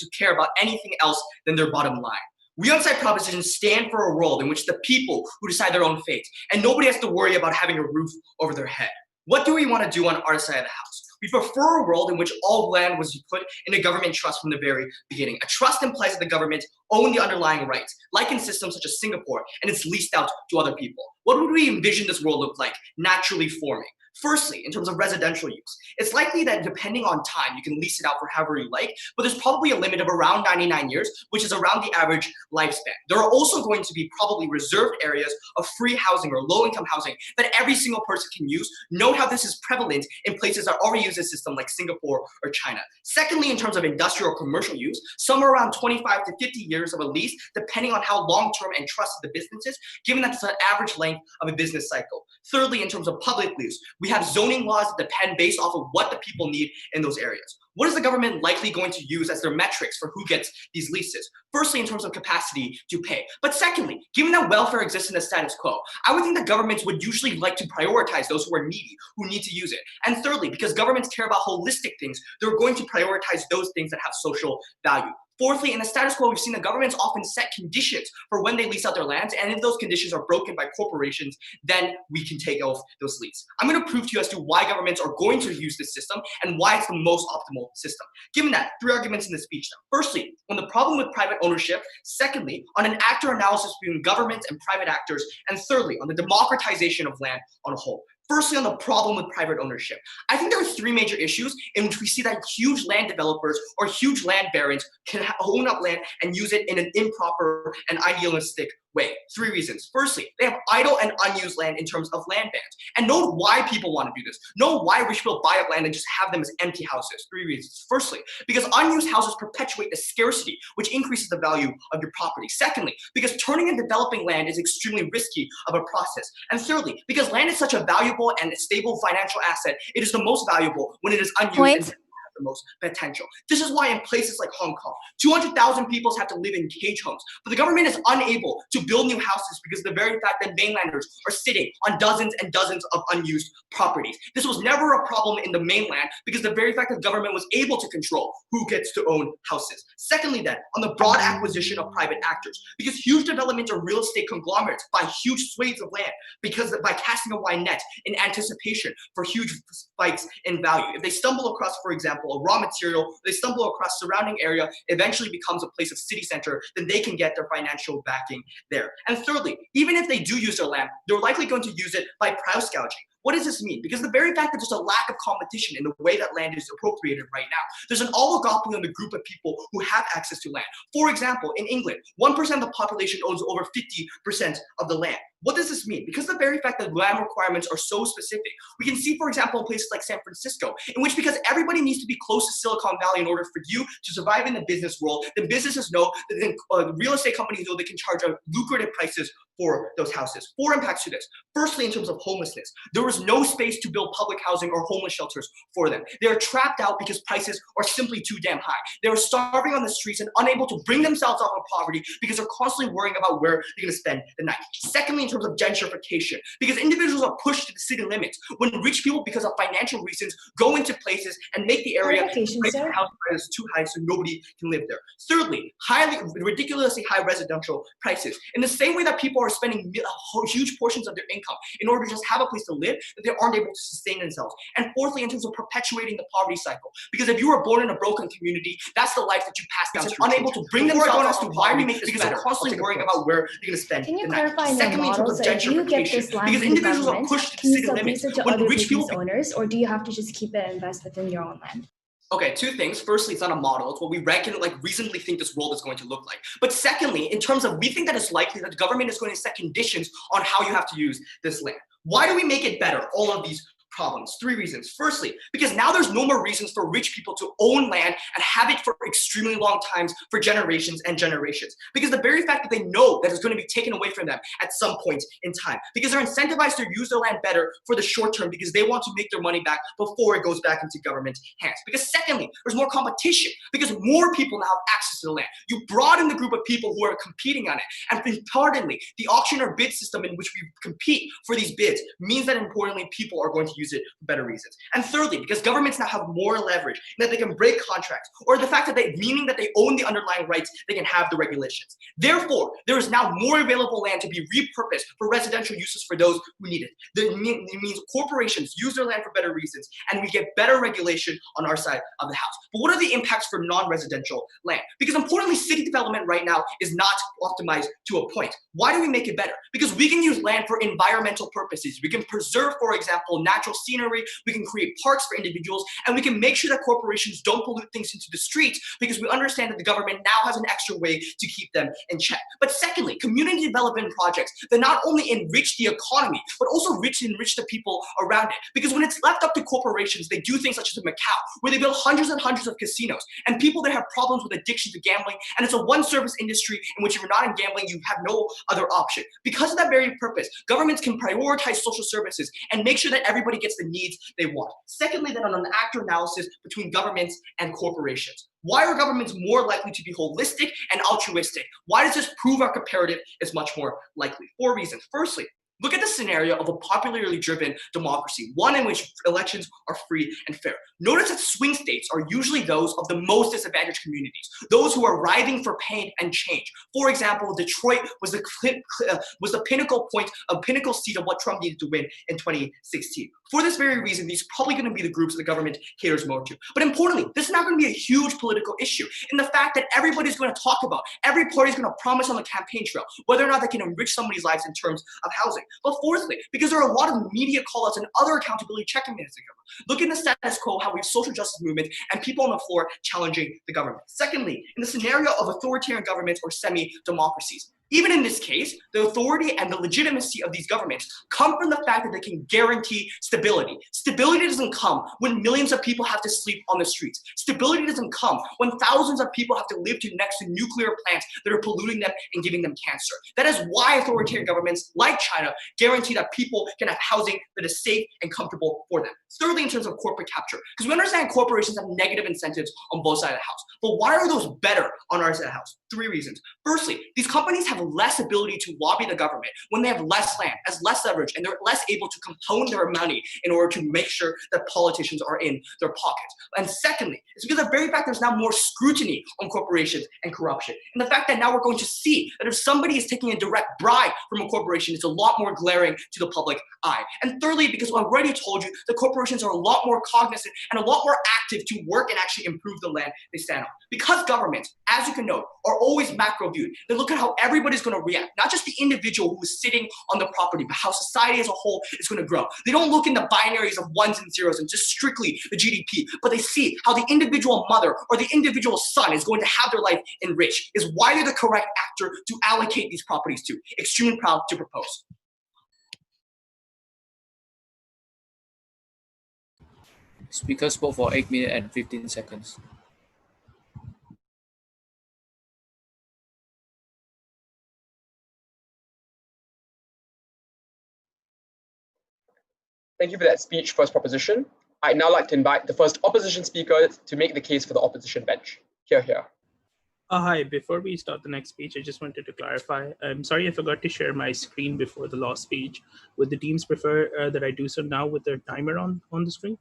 to care about anything else than their bottom line. We on site Proposition stand for a world in which the people who decide their own fate, and nobody has to worry about having a roof over their head. What do we want to do on our side of the house? We prefer a world in which all land was put in a government trust from the very beginning. A trust implies that the government own the underlying rights, like in systems such as Singapore, and it's leased out to other people. What would we envision this world look like, naturally forming? Firstly, in terms of residential use, it's likely that depending on time, you can lease it out for however you like, but there's probably a limit of around 99 years, which is around the average lifespan. There are also going to be probably reserved areas of free housing or low-income housing that every single person can use. Note how this is prevalent in places that already use this system like Singapore or China. Secondly, in terms of industrial or commercial use, somewhere around 25 to 50 years of a lease, depending on how long-term and trusted the business is, given that's the average length of a business cycle. Thirdly, in terms of public use, we have zoning laws that depend based off of what the people need in those areas. What is the government likely going to use as their metrics for who gets these leases? Firstly, in terms of capacity to pay. But secondly, given that welfare exists in the status quo, I would think that governments would usually like to prioritize those who are needy, who need to use it. And thirdly, because governments care about holistic things, they're going to prioritize those things that have social value. Fourthly, in the status quo, we've seen that governments often set conditions for when they lease out their lands, and if those conditions are broken by corporations, then we can take off those leases. I'm going to prove to you as to why governments are going to use this system and why it's the most optimal system. Given that, 3 arguments in the speech now. Firstly, on the problem with private ownership. Secondly, on an actor analysis between governments and private actors. And thirdly, on the democratization of land on a whole. Firstly, on the problem with private ownership. I think there are 3 major issues in which we see that huge land developers or huge land barons can own up land and use it in an improper and idealistic way. 3 reasons. Firstly, they have idle and unused land in terms of land bans. And know why people want to do this. Know why rich people buy up land and just have them as empty houses. 3 reasons. Firstly, because unused houses perpetuate the scarcity, which increases the value of your property. Secondly, because turning and developing land is extremely risky of a process. And thirdly, because land is such a valuable and stable financial asset, it is the most valuable when it is unused and the most potential. This is why in places like Hong Kong, 200,000 people have to live in cage homes, but the government is unable to build new houses because of the very fact that mainlanders are sitting on dozens and dozens of unused properties. This was never a problem in the mainland because the very fact that the government was able to control who gets to own houses. Secondly then, on the broad acquisition of private actors, because huge developments or real estate conglomerates buy huge swathes of land because by casting a wide net in anticipation for huge spikes in value. If they stumble across, for example, a raw material, they stumble across surrounding area, eventually becomes a place of city center, then they can get their financial backing there. And thirdly, even if they do use their land, they're likely going to use it by price gouging. What does this mean? Because the very fact that there's a lack of competition in the way that land is appropriated right now, there's an oligopoly on the group of people who have access to land. For example, in England, 1% of the population owns over 50% of the land. What does this mean? Because the very fact that land requirements are so specific, we can see, for example, in places like San Francisco, in which because everybody needs to be close to Silicon Valley in order for you to survive in the business world, then businesses know, then real estate companies know they can charge lucrative prices for those houses. 4 impacts to this. Firstly, in terms of homelessness, there was no space to build public housing or homeless shelters for them. They are trapped out because prices are simply too damn high. They are starving on the streets and unable to bring themselves out of poverty because they're constantly worrying about where they're going to spend the night. Secondly, in terms of gentrification, because individuals are pushed to the city limits when rich people, because of financial reasons, go into places and make the area house prices too high so nobody can live there. Thirdly, ridiculously high residential prices. In the same way that people are spending huge portions of their income in order to just have a place to live, that they aren't able to sustain themselves. And fourthly, in terms of perpetuating the poverty cycle, because if you were born in a broken community, that's the life that you pass down. So unable to bring themselves as to why we make this because they're constantly worrying about where you're going to spend the night. Secondly, in terms of gentrification, because individuals are pushed to city limits when rich people owners, or do you have to just keep it and invest within your own land? Okay, 2 things. Firstly, it's not a model. It's what we reasonably think this world is going to look like. But secondly, in terms of, we think that it's likely that the government is going to set conditions on how you have to use this land. Why do we make it better? All of these problems. 3 reasons. Firstly, because now there's no more reasons for rich people to own land and have it for extremely long times, for generations and generations. Because the very fact that they know that it's going to be taken away from them at some point in time. Because they're incentivized to use their land better for the short term because they want to make their money back before it goes back into government hands. Because secondly, there's more competition because more people now have access access to the land. You broaden the group of people who are competing on it. And importantly, the auction or bid system in which we compete for these bids means that importantly, people are going to use it for better reasons. And thirdly, because governments now have more leverage, that they can break contracts, or the fact that meaning that they own the underlying rights, they can have the regulations. Therefore, there is now more available land to be repurposed for residential uses for those who need it. It means corporations use their land for better reasons, and we get better regulation on our side of the house. But what are the impacts for non-residential land? Because importantly, city development right now is not optimized to a point. Why do we make it better? Because we can use land for environmental purposes. We can preserve, for example, natural scenery. We can create parks for individuals, and we can make sure that corporations don't pollute things into the streets, because we understand that the government now has an extra way to keep them in check. But secondly, community development projects that not only enrich the economy, but also enrich the people around it. Because when it's left up to corporations, they do things such as in Macau, where they build hundreds and hundreds of casinos, and people that have problems with addiction to gambling, and it's a one-service industry in which if you're not in gambling, you have no other option. Because of that very purpose, governments can prioritize social services and make sure that everybody gets the needs they want. Secondly, then on an actor analysis between governments and corporations. Why are governments more likely to be holistic and altruistic? Why does this prove our comparative is much more likely? 4 reasons. Firstly, look at the scenario of a popularly driven democracy, one in which elections are free and fair. Notice that swing states are usually those of the most disadvantaged communities, those who are writhing for pain and change. For example, Detroit was the pinnacle seat of what Trump needed to win in 2016. For this very reason, these are probably going to be the groups the government caters more to. But importantly, this is not going to be a huge political issue in the fact that everybody's going to talk about, every party's going to promise on the campaign trail, whether or not they can enrich somebody's lives in terms of housing. But fourthly, because there are a lot of media callouts and other accountability checking mechanisms. Look at the status quo, how we have social justice movements and people on the floor challenging the government. Secondly, in the scenario of authoritarian governments or semi-democracies, even in this case, the authority and the legitimacy of these governments come from the fact that they can guarantee stability. Stability doesn't come when millions of people have to sleep on the streets. Stability doesn't come when thousands of people have to live next to nuclear plants that are polluting them and giving them cancer. That is why authoritarian governments like China guarantee that people can have housing that is safe and comfortable for them. Thirdly, in terms of corporate capture, because we understand corporations have negative incentives on both sides of the house. But why are those better on our side of the house? 3 reasons. Firstly, these companies have less ability to lobby the government when they have less land, has less leverage, and they're less able to compound their money in order to make sure that politicians are in their pockets. And secondly, it's because of the very fact there's now more scrutiny on corporations and corruption. And the fact that now we're going to see that if somebody is taking a direct bribe from a corporation, it's a lot more glaring to the public eye. And thirdly, because I already told you, the corporations are a lot more cognizant and a lot more active to work and actually improve the land they stand on. Because governments, as you can note, are always macro viewed. They look at how everybody's going to react, not just the individual who is sitting on the property, but how society as a whole is going to grow. They don't look in the binaries of ones and zeros and just strictly the GDP, but they see how the individual mother or the individual son is going to have their life enriched. Is why they're the correct actor to allocate these properties to. Extremely proud to propose. Speakers spoke for 8 minutes and 15 seconds. Thank you for that speech, first proposition. I'd now like to invite the first opposition speaker to make the case for the opposition bench. Here. Hi, before we start the next speech, I just wanted to clarify. I'm sorry I forgot to share my screen before the last speech. Would the teams prefer that I do so now with their timer on the screen?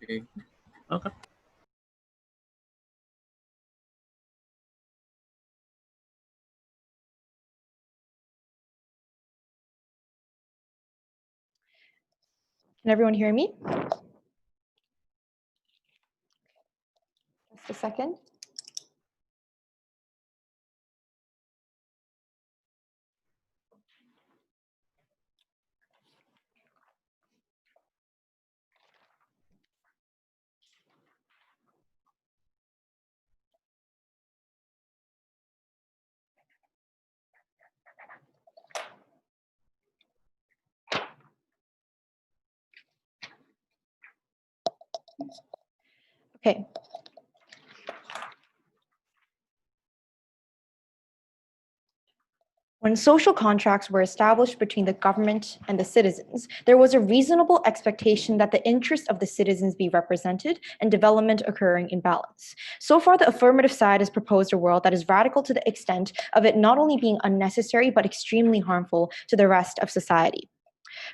Okay. Okay. Can everyone hear me? Just a second. Okay. When social contracts were established between the government and the citizens, there was a reasonable expectation that the interests of the citizens be represented and development occurring in balance. So far, the affirmative side has proposed a world that is radical to the extent of it not only being unnecessary, but extremely harmful to the rest of society.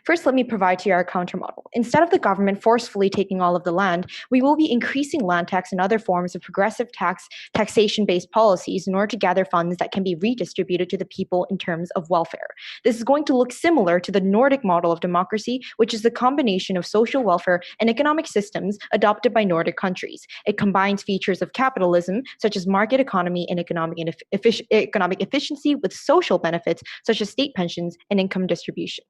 First, let me provide to you our countermodel. Instead of the government forcefully taking all of the land, we will be increasing land tax and other forms of progressive taxation-based policies in order to gather funds that can be redistributed to the people in terms of welfare. This is going to look similar to the Nordic model of democracy, which is the combination of social welfare and economic systems adopted by Nordic countries. It combines features of capitalism, such as market economy and economic efficiency, with social benefits, such as state pensions and income distribution.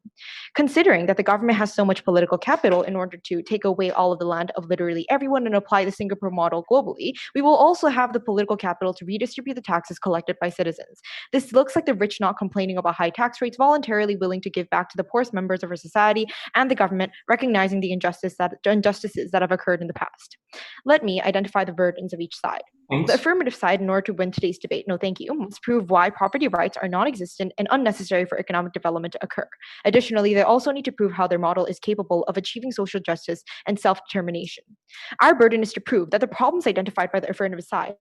Considering that the government has so much political capital in order to take away all of the land of literally everyone and apply the Singapore model globally, we will also have the political capital to redistribute the taxes collected by citizens. This looks like the rich not complaining about high tax rates, voluntarily willing to give back to the poorest members of our society, and the government recognizing the injustices that have occurred in the past. Let me identify the burdens of each side. The affirmative side, in order to win today's debate, no thank you, must prove why property rights are non-existent and unnecessary for economic development to occur. Additionally, they also need to prove how their model is capable of achieving social justice and self-determination. Our burden is to prove that the problems identified by the affirmative side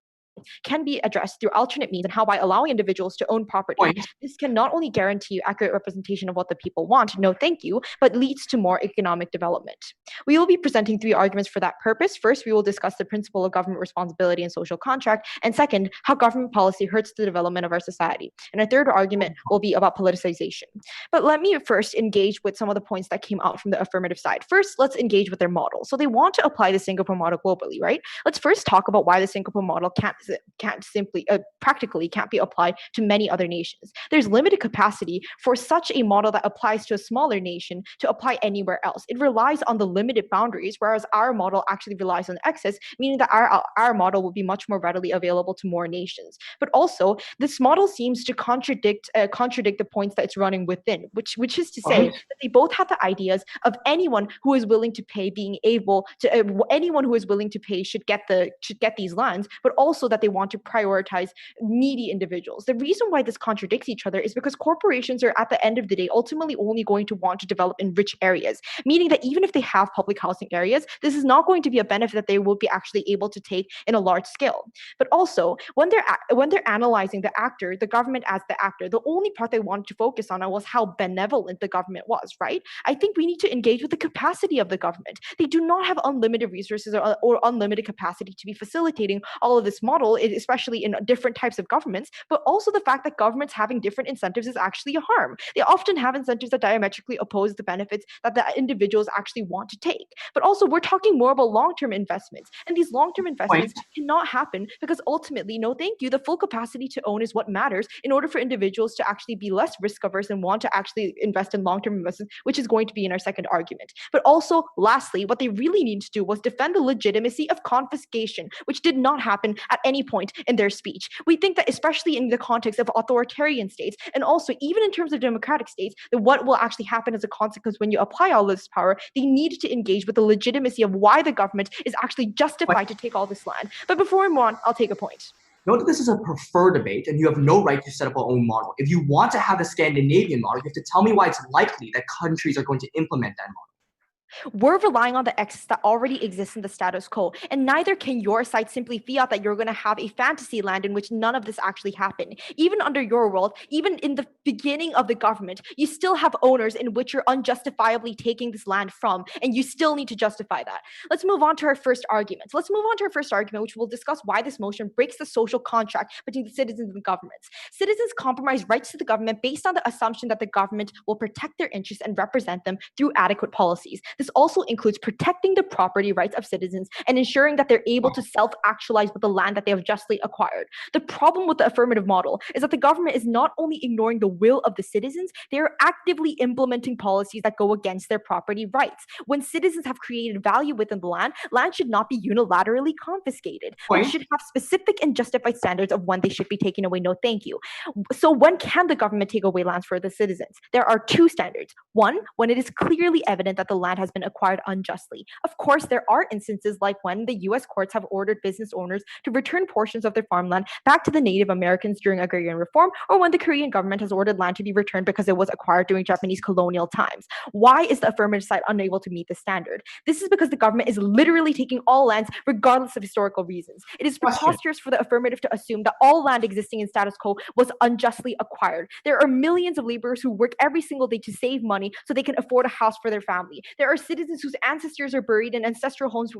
can be addressed through alternate means, and how by allowing individuals to own property, this can not only guarantee accurate representation of what the people want, no thank you, but leads to more economic development. We will be presenting three arguments for that purpose. First, we will discuss the principle of government responsibility and social contract, and second, how government policy hurts the development of our society. And our third argument will be about politicization. But let me first engage with some of the points that came out from the affirmative side. First, let's engage with their model. So they want to apply the Singapore model globally, right? Let's first talk about why the Singapore model practically can't be applied to many other nations. There's limited capacity for such a model that applies to a smaller nation to apply anywhere else. It relies on the limited boundaries, whereas our model actually relies on excess, meaning that our model will be much more readily available to more nations. But also, this model seems to contradict the points that it's running within, which is to say that they both have the ideas of anyone who is willing to pay being able to anyone who is willing to pay should get these lands, but also that they want to prioritize needy individuals. The reason why this contradicts each other is because corporations are, at the end of the day, ultimately only going to want to develop in rich areas, meaning that even if they have public housing areas, this is not going to be a benefit that they will be actually able to take in a large scale. But also, when they're analyzing the government as the actor, the only part they wanted to focus on was how benevolent the government was, right? I think we need to engage with the capacity of the government. They do not have unlimited resources or unlimited capacity to be facilitating all of this model, especially in different types of governments, but also the fact that governments having different incentives is actually a harm. They often have incentives that diametrically oppose the benefits that the individuals actually want to take. But also, we're talking more about long-term investments, and these long-term investments cannot happen because ultimately, no thank you, the full capacity to own is what matters in order for individuals to actually be less risk-averse and want to actually invest in long-term investments, which is going to be in our second argument. But also, lastly, what they really need to do was defend the legitimacy of confiscation, which did not happen at any point in their speech. We think that especially in the context of authoritarian states, and also even in terms of democratic states, that what will actually happen as a consequence when you apply all this power, they need to engage with the legitimacy of why the government is actually justified to take all this land. But before we move on, I'll take a point. Note that this is a preferred debate and you have no right to set up our own model. If you want to have the Scandinavian model, you have to tell me why it's likely that countries are going to implement that model. We're relying on the excess that already exists in the status quo, and neither can your side simply fiat that you're going to have a fantasy land in which none of this actually happened. Even under your world, even in the beginning of the government, you still have owners in which you're unjustifiably taking this land from, and you still need to justify that. Let's move on to our first argument. Which will discuss why this motion breaks the social contract between the citizens and the governments. Citizens compromise rights to the government based on the assumption that the government will protect their interests and represent them through adequate policies. This also includes protecting the property rights of citizens and ensuring that they're able to self-actualize with the land that they have justly acquired. The problem with the affirmative model is that the government is not only ignoring the will of the citizens, they are actively implementing policies that go against their property rights. When citizens have created value within the land should not be unilaterally confiscated. It should have specific and justified standards of when they should be taken away. No, thank you. So when can the government take away lands for the citizens? There are two standards. One, when it is clearly evident that the land has has been acquired unjustly. Of course, there are instances like when the US courts have ordered business owners to return portions of their farmland back to the Native Americans during agrarian reform, or when the Korean government has ordered land to be returned because it was acquired during Japanese colonial times. Why is the affirmative side unable to meet the standard? This is because the government is literally taking all lands regardless of historical reasons. It is preposterous for the affirmative to assume that all land existing in status quo was unjustly acquired. There are millions of laborers who work every single day to save money so they can afford a house for their family. There are citizens whose ancestors are buried in ancestral homes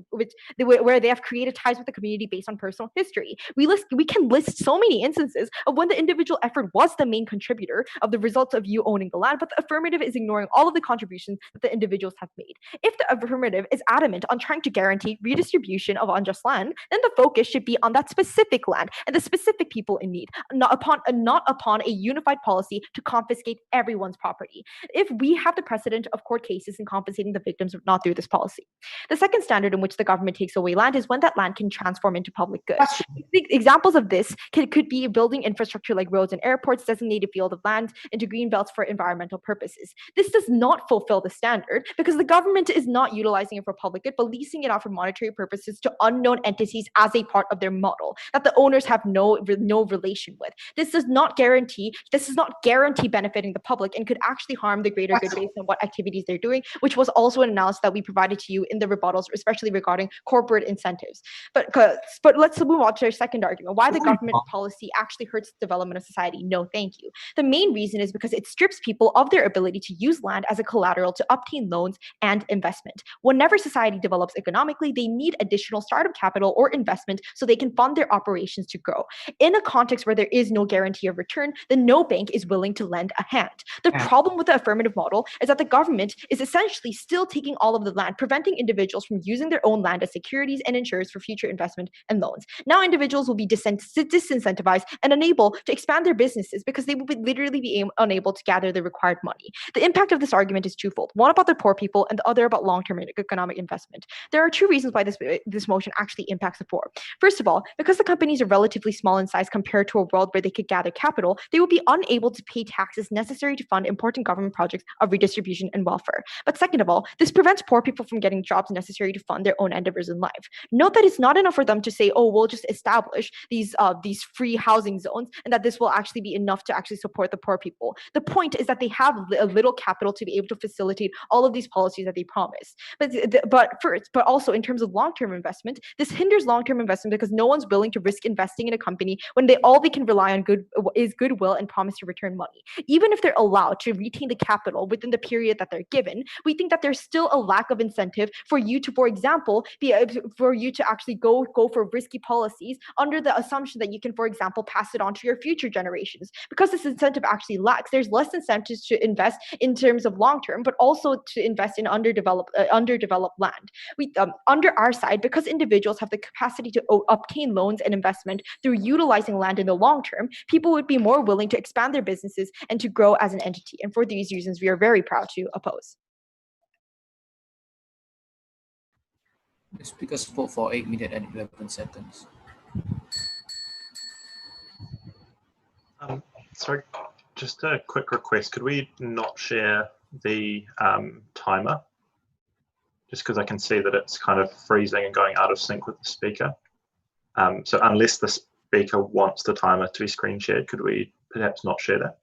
where they have created ties with the community based on personal history. We can list so many instances of when the individual effort was the main contributor of the results of you owning the land, but the affirmative is ignoring all of the contributions that the individuals have made. If the affirmative is adamant on trying to guarantee redistribution of unjust land, then the focus should be on that specific land and the specific people in need, not upon a unified policy to confiscate everyone's property. If we have the precedent of court cases in compensating the victims not through this policy. The second standard in which the government takes away land is when that land can transform into public good. Examples of this could be building infrastructure like roads and airports, designated field of land into green belts for environmental purposes. This does not fulfill the standard because the government is not utilizing it for public good, but leasing it out for monetary purposes to unknown entities as a part of their model that the owners have no relation with. This does not guarantee benefiting the public and could actually harm the greater good based on what activities they're doing, which was also an analysis that we provided to you in the rebuttals, especially regarding corporate incentives. But let's move on to our second argument, why the government policy actually hurts the development of society. No, thank you. The main reason is because it strips people of their ability to use land as a collateral to obtain loans and investment. Whenever society develops economically, they need additional startup capital or investment so they can fund their operations to grow. In a context where there is no guarantee of return, then no bank is willing to lend a hand. The problem with the affirmative model is that the government is essentially still taking all of the land, preventing individuals from using their own land as securities and insurers for future investment and loans. Now individuals will be disincentivized and unable to expand their businesses because they will literally be unable to gather the required money. The impact of this argument is twofold, one about the poor people and the other about long-term economic investment. There are two reasons why this motion actually impacts the poor. First of all, because the companies are relatively small in size compared to a world where they could gather capital, they will be unable to pay taxes necessary to fund important government projects of redistribution and welfare. But second of all, this prevents poor people from getting jobs necessary to fund their own endeavors in life. Note that it's not enough for them to say, oh, we'll just establish these free housing zones and that this will actually be enough to actually support the poor people. The point is that they have a little capital to be able to facilitate all of these policies that they promise. But also in terms of long-term investment, this hinders long-term investment because no one's willing to risk investing in a company when all they can rely on is goodwill and promise to return money. Even if they're allowed to retain the capital within the period that they're given, we think that there's still a lack of incentive for you to, for example, actually go for risky policies under the assumption that you can, for example, pass it on to your future generations. Because this incentive actually lacks, there's less incentives to invest in terms of long-term, but also to invest in underdeveloped land. Under our side, because individuals have the capacity to obtain loans and investment through utilizing land in the long term, people would be more willing to expand their businesses and to grow as an entity. And for these reasons, we are very proud to oppose. The speaker spoke for 8 minutes and 11 seconds. Sorry, just a quick request. Could we not share the timer? Just because I can see that it's kind of freezing and going out of sync with the speaker. So unless the speaker wants the timer to be screen shared, could we perhaps not share that?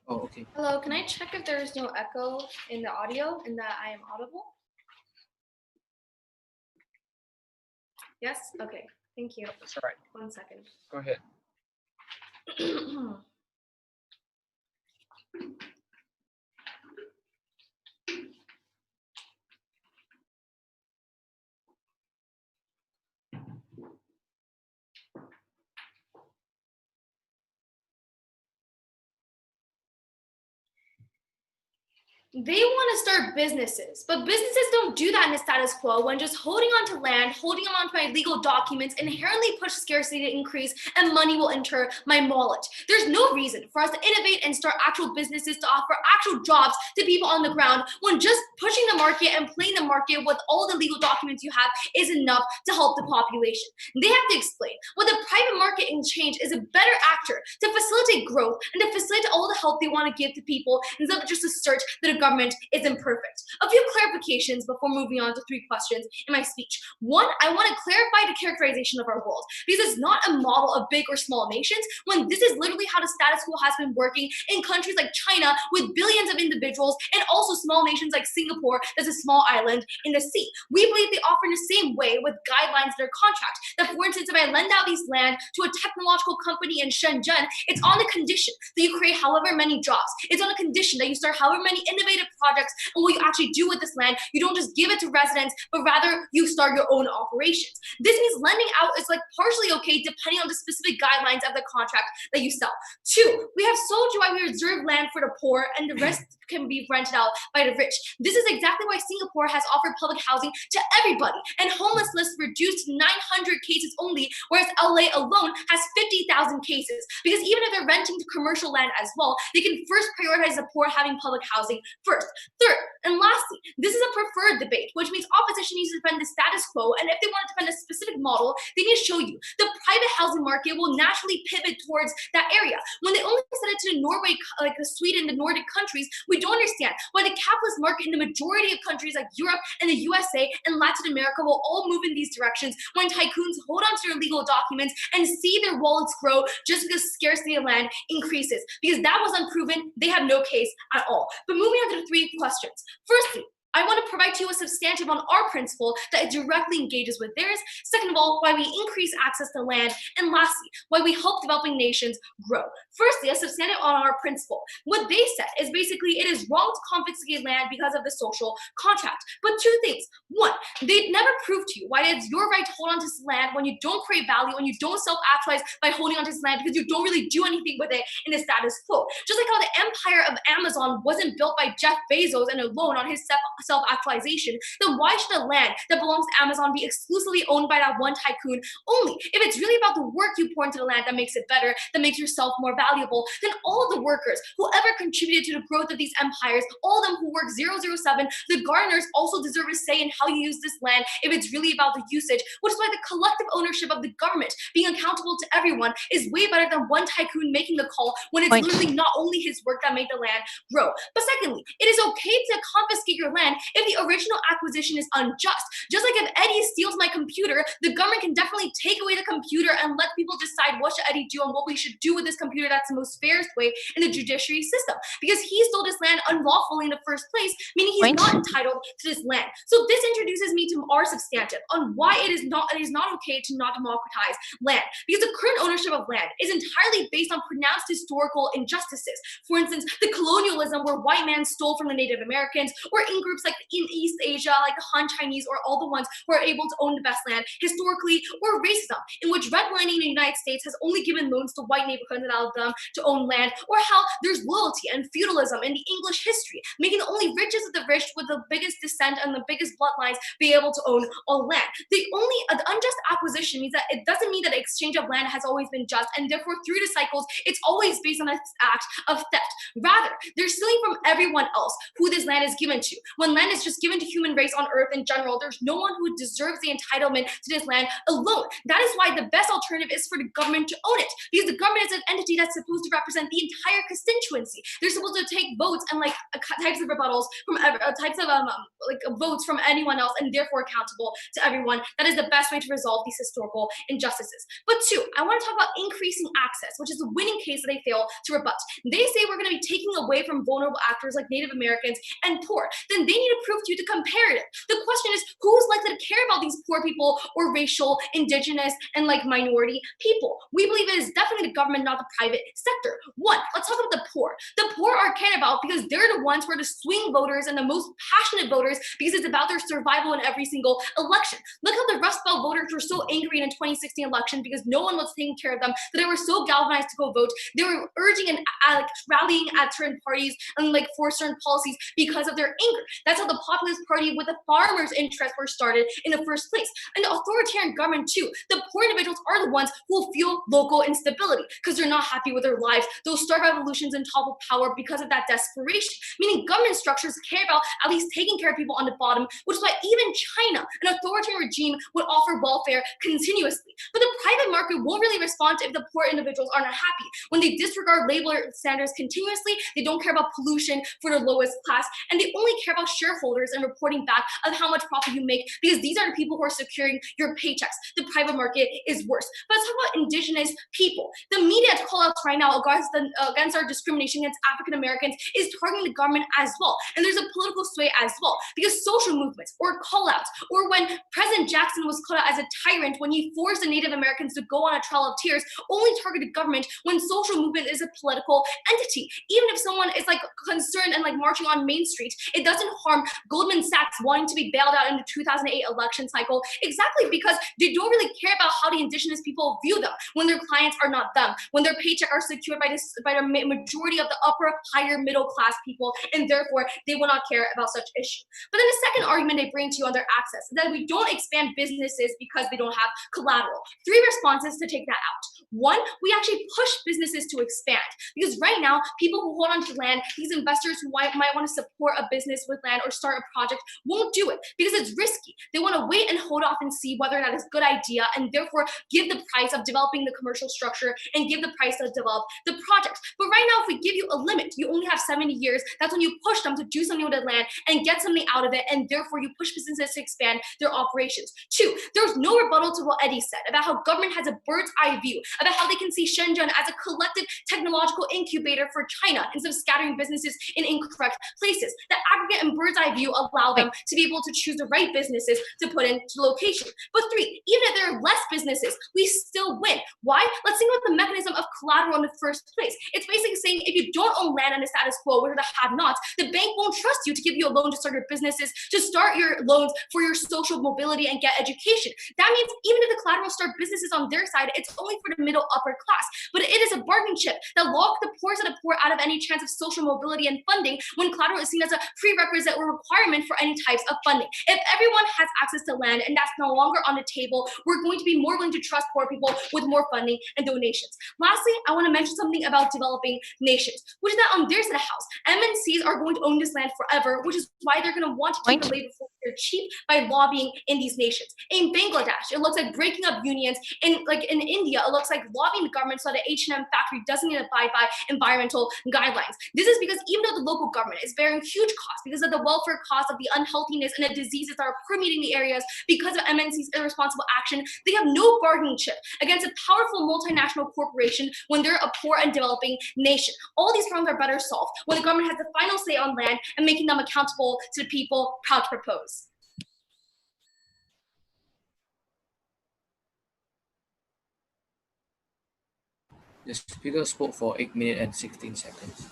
Oh, okay. Hello, can I check if there is no echo in the audio and that I am audible? Yes? Okay, thank you. That's all right. 1 second. Go ahead. They want to start businesses, but businesses don't do that in the status quo when just holding on to land, holding on to my legal documents inherently push scarcity to increase and money will enter my wallet. There's no reason for us to innovate and start actual businesses to offer actual jobs to people on the ground when just pushing the market and playing the market with all the legal documents you have is enough to help the population. They have to explain what the private market in change is a better actor to facilitate growth and to facilitate all the help they want to give to people instead of just a search that a government is imperfect. A few clarifications before moving on to 3 questions in my speech. 1, I want to clarify the characterization of our world, because it's not a model of big or small nations, when this is literally how the status quo has been working in countries like China with billions of individuals, and also small nations like Singapore that's a small island in the sea. We believe they offer in the same way with guidelines in their contract, that for instance, if I lend out these land to a technological company in Shenzhen, it's on the condition that you create however many jobs. It's on the condition that you start however many innovative projects, and what you actually do with this land, you don't just give it to residents, but rather you start your own operations. This means lending out is like partially okay depending on the specific guidelines of the contract that you sell. 2, we have sold you why we reserve land for the poor and the rest can be rented out by the rich. This is exactly why Singapore has offered public housing to everybody, and homelessness reduced to 900 cases only, whereas LA alone has 50,000 cases. Because even if they're renting to commercial land as well, they can first prioritize the poor having public housing first. 3rd, and lastly, this is a preferred debate, which means opposition needs to defend the status quo, and if they want to defend a specific model, they need to show you the private housing market will naturally pivot towards that area. When they only said it to the Norway, like the Sweden, the Nordic countries, we don't understand why the capitalist market in the majority of countries like Europe and the USA and Latin America will all move in these directions when tycoons hold on to their legal documents and see their wallets grow just because scarcity of land increases. Because that was unproven, they have no case at all. But moving on to the 3 questions. Firstly, I want to provide to you a substantive on our principle that it directly engages with theirs. Second of all, why we increase access to land. And lastly, why we help developing nations grow. Firstly, a substantive on our principle. What they said is basically it is wrong to confiscate land because of the social contract. But 2 things. 1, they never proved to you why it's your right to hold on to this land when you don't create value, when you don't self-actualize by holding on to this land because you don't really do anything with it in the status quo. Just like how the empire of Amazon wasn't built by Jeff Bezos and alone on his self-actualization, then why should a land that belongs to Amazon be exclusively owned by that one tycoon only? If it's really about the work you pour into the land that makes it better, that makes yourself more valuable, then all of the workers, whoever contributed to the growth of these empires, all of them who work 007, the gardeners also deserve a say in how you use this land if it's really about the usage, which is why the collective ownership of the government being accountable to everyone is way better than one tycoon making the call when it's literally not only his work that made the land grow. But secondly, it is okay to confiscate your land if the original acquisition is unjust. Just like if Eddie steals my computer, the government can definitely take away the computer and let people decide what should Eddie do and what we should do with this computer. That's the most fairest way in the judiciary system, because he stole this land unlawfully in the first place, meaning he's not entitled to this land. So this introduces me to our substantive on why it is not okay to not democratize land, because the current ownership of land is entirely based on pronounced historical injustices. For instance, the colonialism where white men stole from the Native Americans, or in groups like in East Asia, like the Han Chinese, or all the ones who are able to own the best land historically, or racism, in which redlining in the United States has only given loans to white neighborhoods and allowed them to own land, or how there's loyalty and feudalism in the English history, making the only richest of the rich with the biggest descent and the biggest bloodlines be able to own all land. The unjust acquisition means that it doesn't mean that the exchange of land has always been just, and therefore through the cycles, it's always based on an act of theft. Rather, they're stealing from everyone else who this land is given to. When land is just given to human race on earth in general, there's no one who deserves the entitlement to this land alone. That is why the best alternative is for the government to own it, because the government is an entity that's supposed to represent the entire constituency. They're supposed to take votes and types of rebuttals from votes from anyone else, and therefore accountable to everyone. That is the best way to resolve these historical injustices. But 2, I want to talk about increasing access, which is the winning case that they fail to rebut. They say we're going to be taking away from vulnerable actors like Native Americans and poor. Then they need to prove to you the comparative. The question is, who's likely to care about these poor people or racial, indigenous, and minority people? We believe it is definitely the government, not the private sector. 1, let's talk about the poor. The poor are cared about because they're the ones who are the swing voters and the most passionate voters, because it's about their survival in every single election. Look how the Rust Belt voters were so angry in the 2016 election because no one was taking care of them, that they were so galvanized to go vote. They were urging and rallying at certain parties and for certain policies because of their anger. That's how the populist party with the farmers' interests were started in the first place. And the authoritarian government too. The poor individuals are the ones who will feel local instability because they're not happy with their lives. They'll start revolutions and topple power because of that desperation. Meaning government structures care about at least taking care of people on the bottom, which is why even China, an authoritarian regime, would offer welfare continuously. But the private market won't really respond if the poor individuals are not happy. When they disregard labor standards continuously, they don't care about pollution for the lowest class, and they only care about shareholders and reporting back of how much profit you make, because these are the people who are securing your paychecks. The private market is worse. But let's talk about indigenous people. The media call outs right now against our discrimination against African Americans is targeting the government as well. And there's a political sway as well, because social movements or call outs, or when President Jackson was called out as a tyrant when he forced the Native Americans to go on a trail of tears, only targeted government when social movement is a political entity. Even if someone is like concerned and like marching on Main Street, it doesn't harm Goldman Sachs wanting to be bailed out in the 2008 election cycle, exactly because they don't really care about how the indigenous people view them when their clients are not them, when their paycheck are secured by the majority of the upper, higher, middle class people, and therefore they will not care about such issues. But then the second argument they bring to you on their access is that we don't expand businesses because they don't have collateral. 3 responses to take that out. 1, we actually push businesses to expand, because right now people who hold on to land, these investors who might want to support a business with land or start a project, won't do it because it's risky. They want to wait and hold off and see whether that is a good idea, and therefore give the price of developing the commercial structure and give the price to develop the project. But right now, if we give you a limit, you only have 70 years, that's when you push them to do something with the land and get something out of it, and therefore you push businesses to expand their operations. 2, there's no rebuttal to what Eddie said about how government has a bird's eye view, about how they can see Shenzhen as a collective technological incubator for China instead of scattering businesses in incorrect places. The aggregate and bird's eye view allow them to be able to choose the right businesses to put into location. But 3, even if there are less businesses, we still win. Why? Let's think about the mechanism of collateral in the first place. It's basically saying if you don't own land in the status quo, which are the have-nots, the bank won't trust you to give you a loan to start your businesses, to start your loans for your social mobility and get education. That means even if the collateral start businesses on their side, it's only for the middle upper class. But it is a bargaining chip that locks the poorest of the poor out of any chance of social mobility and funding when collateral is seen as a prerequisite or requirement for any types of funding. If everyone has access to land and that's no longer on the table, we're going to be more willing to trust poor people with more funding and donations. Lastly, I want to mention something about developing nations, which is that on their side of the house, MNCs are going to own this land forever, which is why they're going to want to keep the labor force here cheap by lobbying in these nations. In Bangladesh, it looks like breaking up unions. In India, it looks like lobbying the government so that the H&M factory doesn't need to abide by environmental guidelines. This is because even though the local government is bearing huge costs because of the welfare costs of the unhealthiness and the diseases that are permeating the areas because of MNC's irresponsible action, they have no bargaining chip against a powerful multinational corporation when they're a poor and developing nation. All these problems are better solved when the government has the final say on land and making them accountable to the people proud to propose. The speaker spoke for 8 minutes and 16 seconds.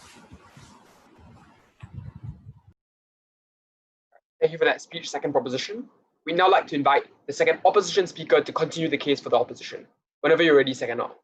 Thank you for that speech, second proposition. We'd now like to invite the second opposition speaker to continue the case for the opposition. Whenever you're ready, second up.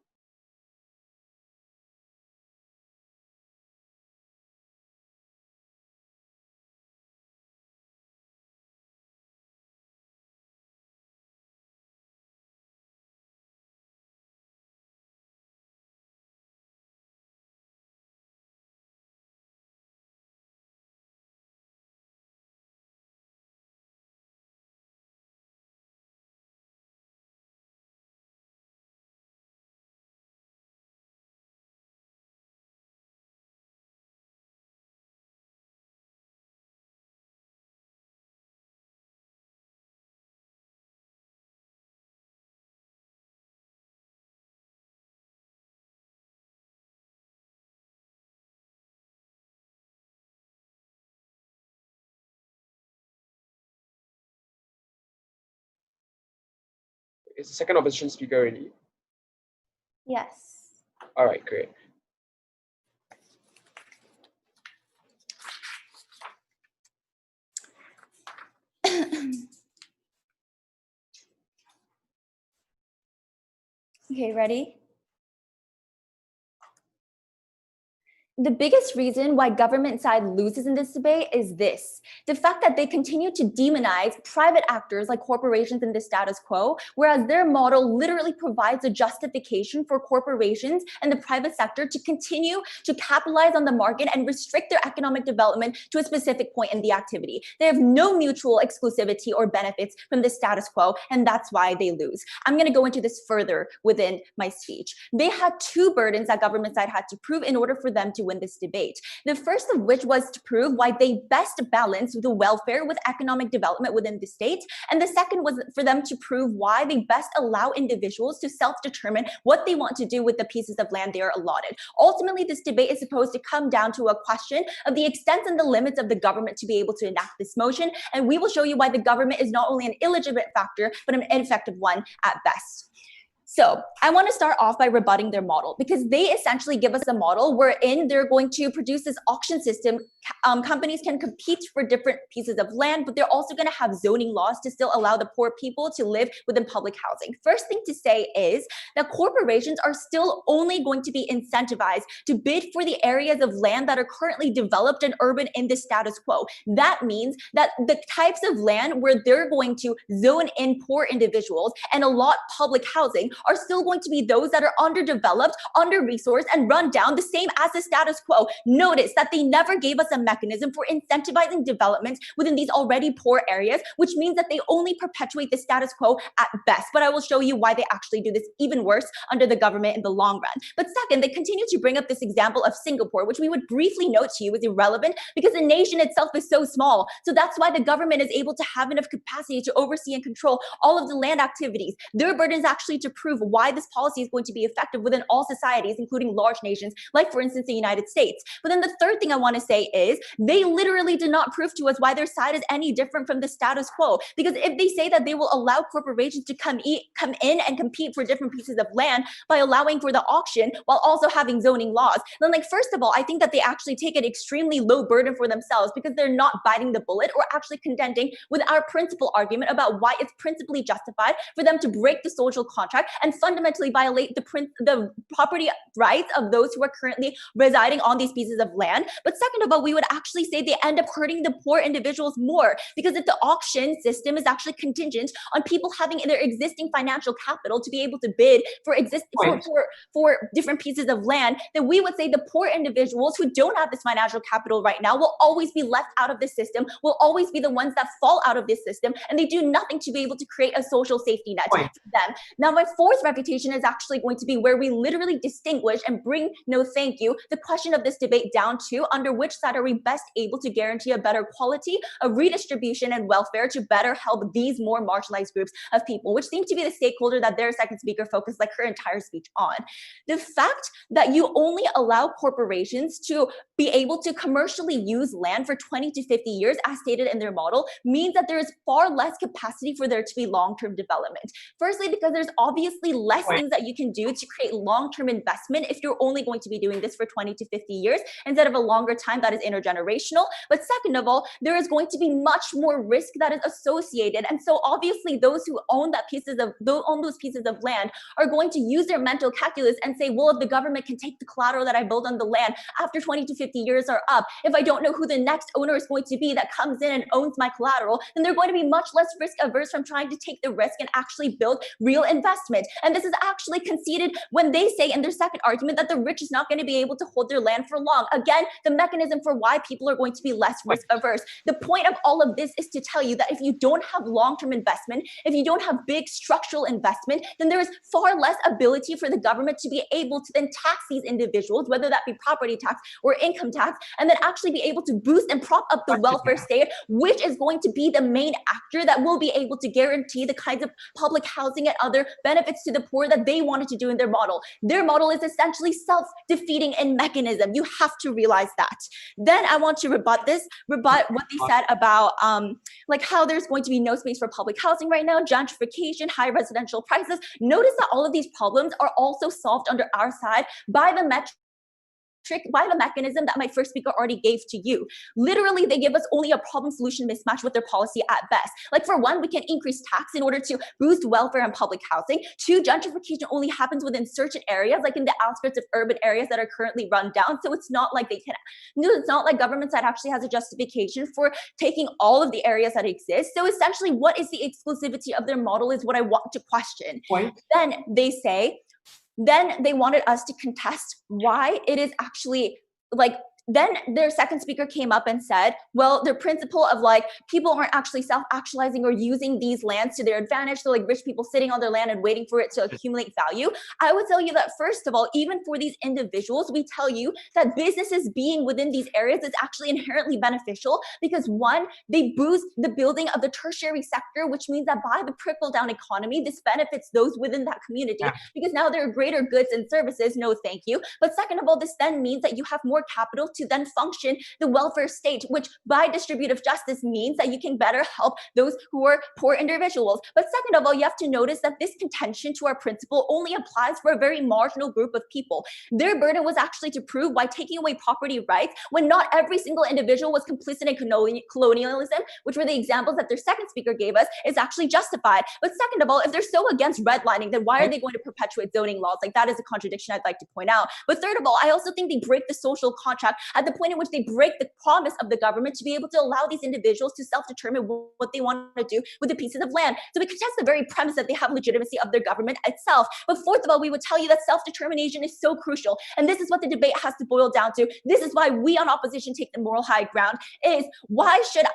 Is the second opposition speaker ready? Yes. All right, great. Okay, ready? The biggest reason why government side loses in this debate is this: the fact that they continue to demonize private actors like corporations in the status quo, whereas their model literally provides a justification for corporations and the private sector to continue to capitalize on the market and restrict their economic development to a specific point in the activity. They have no mutual exclusivity or benefits from the status quo, and that's why they lose. I'm going to go into this further within my speech. They had two burdens that government side had to prove in order for them to win this debate. The first of which was to prove why they best balance the welfare with economic development within the state. And the second was for them to prove why they best allow individuals to self-determine what they want to do with the pieces of land they are allotted. Ultimately, this debate is supposed to come down to a question of the extent and the limits of the government to be able to enact this motion. And we will show you why the government is not only an illegitimate factor, but an ineffective one at best. So I want to start off by rebutting their model, because they essentially give us a model wherein they're going to produce this auction system. Companies can compete for different pieces of land, but they're also going to have zoning laws to still allow the poor people to live within public housing. First thing to say is that corporations are still only going to be incentivized to bid for the areas of land that are currently developed and urban in the status quo. That means that the types of land where they're going to zone in poor individuals and allot public housing are still going to be those that are underdeveloped, under-resourced, and run down, the same as the status quo. Notice that they never gave us a mechanism for incentivizing development within these already poor areas, which means that they only perpetuate the status quo at best. But I will show you why they actually do this even worse under the government in the long run. But second, they continue to bring up this example of Singapore, which we would briefly note to you is irrelevant because the nation itself is so small. So that's why the government is able to have enough capacity to oversee and control all of the land activities. Their burden is actually to prove why this policy is going to be effective within all societies, including large nations, like for instance, the United States. But then the third thing I want to say is they literally did not prove to us why their side is any different from the status quo. Because if they say that they will allow corporations to come in and compete for different pieces of land by allowing for the auction while also having zoning laws, then like, first of all, I think that they actually take an extremely low burden for themselves because they're not biting the bullet or actually contending with our principal argument about why it's principally justified for them to break the social contract and fundamentally violate the property rights of those who are currently residing on these pieces of land. But second of all, we would actually say they end up hurting the poor individuals more, because if the auction system is actually contingent on people having their existing financial capital to be able to bid for different pieces of land, then we would say the poor individuals who don't have this financial capital right now will always be left out of the system, will always be the ones that fall out of this system, and they do nothing to be able to create a social safety net for them. Now, my fourth refutation is actually going to be where we literally distinguish and bring, no thank you, the question of this debate down to under which side are we best able to guarantee a better quality of redistribution and welfare to better help these more marginalized groups of people, which seem to be the stakeholder that their second speaker focused like her entire speech on. The fact that you only allow corporations to be able to commercially use land for 20 to 50 years, as stated in their model, means that there is far less capacity for there to be long-term development. Firstly, because there's obviously less things that you can do to create long-term investment if you're only going to be doing this for 20 to 50 years instead of a longer time that is intergenerational. But second of all, there is going to be much more risk that is associated. And so obviously those who own those pieces of land are going to use their mental calculus and say, well, if the government can take the collateral that I built on the land after 20 to 50 years are up, if I don't know who the next owner is going to be that comes in and owns my collateral, then they're going to be much less risk averse from trying to take the risk and actually build real investment. And this is actually conceded when they say in their second argument that the rich is not going to be able to hold their land for long. Again, the mechanism for why people are going to be less risk averse. The point of all of this is to tell you that if you don't have long-term investment, if you don't have big structural investment, then there is far less ability for the government to be able to then tax these individuals, whether that be property tax or income tax, and then actually be able to boost and prop up the welfare state, which is going to be the main actor that will be able to guarantee the kinds of public housing and other benefits to the poor that they wanted to do in their model. Their model is essentially self-defeating in mechanism. You have to realize that. Then I want to rebut what they said about like how there's going to be no space for public housing right now, gentrification, high residential prices. Notice that all of these problems are also solved under our side by the metric mechanism that my first speaker already gave to you. Literally, they give us only a problem-solution mismatch with their policy at best. Like for one, we can increase tax in order to boost welfare and public housing. Two, gentrification only happens within certain areas, like in the outskirts of urban areas that are currently run down. So it's not like it's not like government side actually has a justification for taking all of the areas that exist. So essentially, what is the exclusivity of their model is what I want to question. Then they wanted us to contest why it is actually like. Then their second speaker came up and said, well, their principle of like people aren't actually self-actualizing or using these lands to their advantage. So like rich people sitting on their land and waiting for it to accumulate value. I would tell you that first of all, even for these individuals, we tell you that businesses being within these areas is actually inherently beneficial because one, they boost the building of the tertiary sector, which means that by the trickle down economy, this benefits those within that community because now there are greater goods and services. No, thank you. But second of all, this then means that you have more capital to then function the welfare state, which by distributive justice means that you can better help those who are poor individuals. But second of all, you have to notice that this contention to our principle only applies for a very marginal group of people. Their burden was actually to prove why taking away property rights when not every single individual was complicit in colonialism, which were the examples that their second speaker gave us, is actually justified. But second of all, if they're so against redlining, then why are they going to perpetuate zoning laws? Like that is a contradiction I'd like to point out. But third of all, I also think they break the social contract at the point in which they break the promise of the government to be able to allow these individuals to self-determine what they want to do with the pieces of land. So we contest the very premise that they have legitimacy of their government itself. But fourth of all, we would tell you that self-determination is so crucial. And this is what the debate has to boil down to. This is why we on opposition take the moral high ground, is why should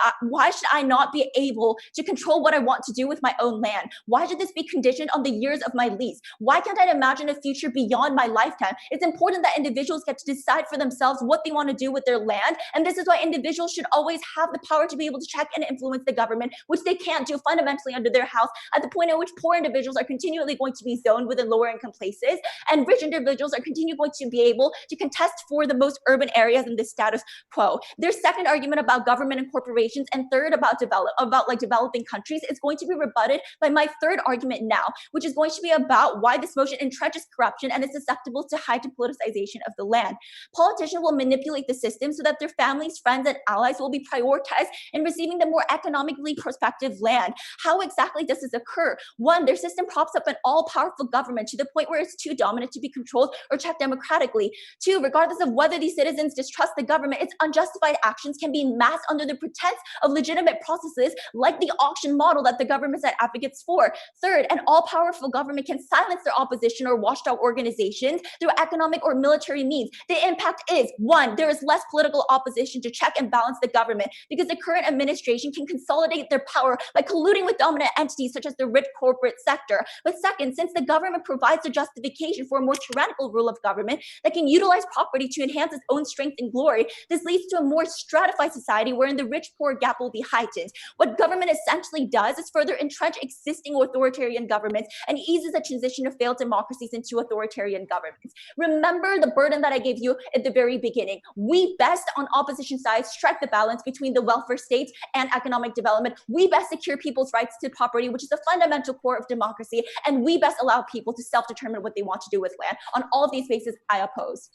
I not be able to control what I want to do with my own land? Why should this be conditioned on the years of my lease? Why can't I imagine a future beyond my lifetime? It's important that individuals get to decide for themselves what they want to do with their land. And this is why individuals should always have the power to be able to check and influence the government, which they can't do fundamentally under their house, at the point at which poor individuals are continually going to be zoned within lower income places, and rich individuals are continually going to be able to contest for the most urban areas in the status quo. Their second argument about government and corporations, and third about developing countries, is going to be rebutted by my third argument now, which is going to be about why this motion entrenches corruption and is susceptible to high politicization of the land. Politicians will manipulate the system so that their families, friends, and allies will be prioritized in receiving the more economically prospective land. How exactly does this occur? One, their system props up an all-powerful government to the point where it's too dominant to be controlled or checked democratically. Two, regardless of whether these citizens distrust the government, its unjustified actions can be masked under the pretense of legitimate processes like the auction model that the government side advocates for. Third, an all-powerful government can silence their opposition or watchdog organizations through economic or military means. The impact is, one, there is less political opposition to check and balance the government because the current administration can consolidate their power by colluding with dominant entities such as the rich corporate sector. But second, since the government provides a justification for a more tyrannical rule of government that can utilize property to enhance its own strength and glory, this leads to a more stratified society wherein the rich-poor gap will be heightened. What government essentially does is further entrench existing authoritarian governments and eases the transition of failed democracies into authoritarian governments. Remember the burden that I gave you at the very beginning. We best on opposition sides strike the balance between the welfare state and economic development. We best secure people's rights to property, which is a fundamental core of democracy, and we best allow people to self-determine what they want to do with land. On all of these bases, I oppose.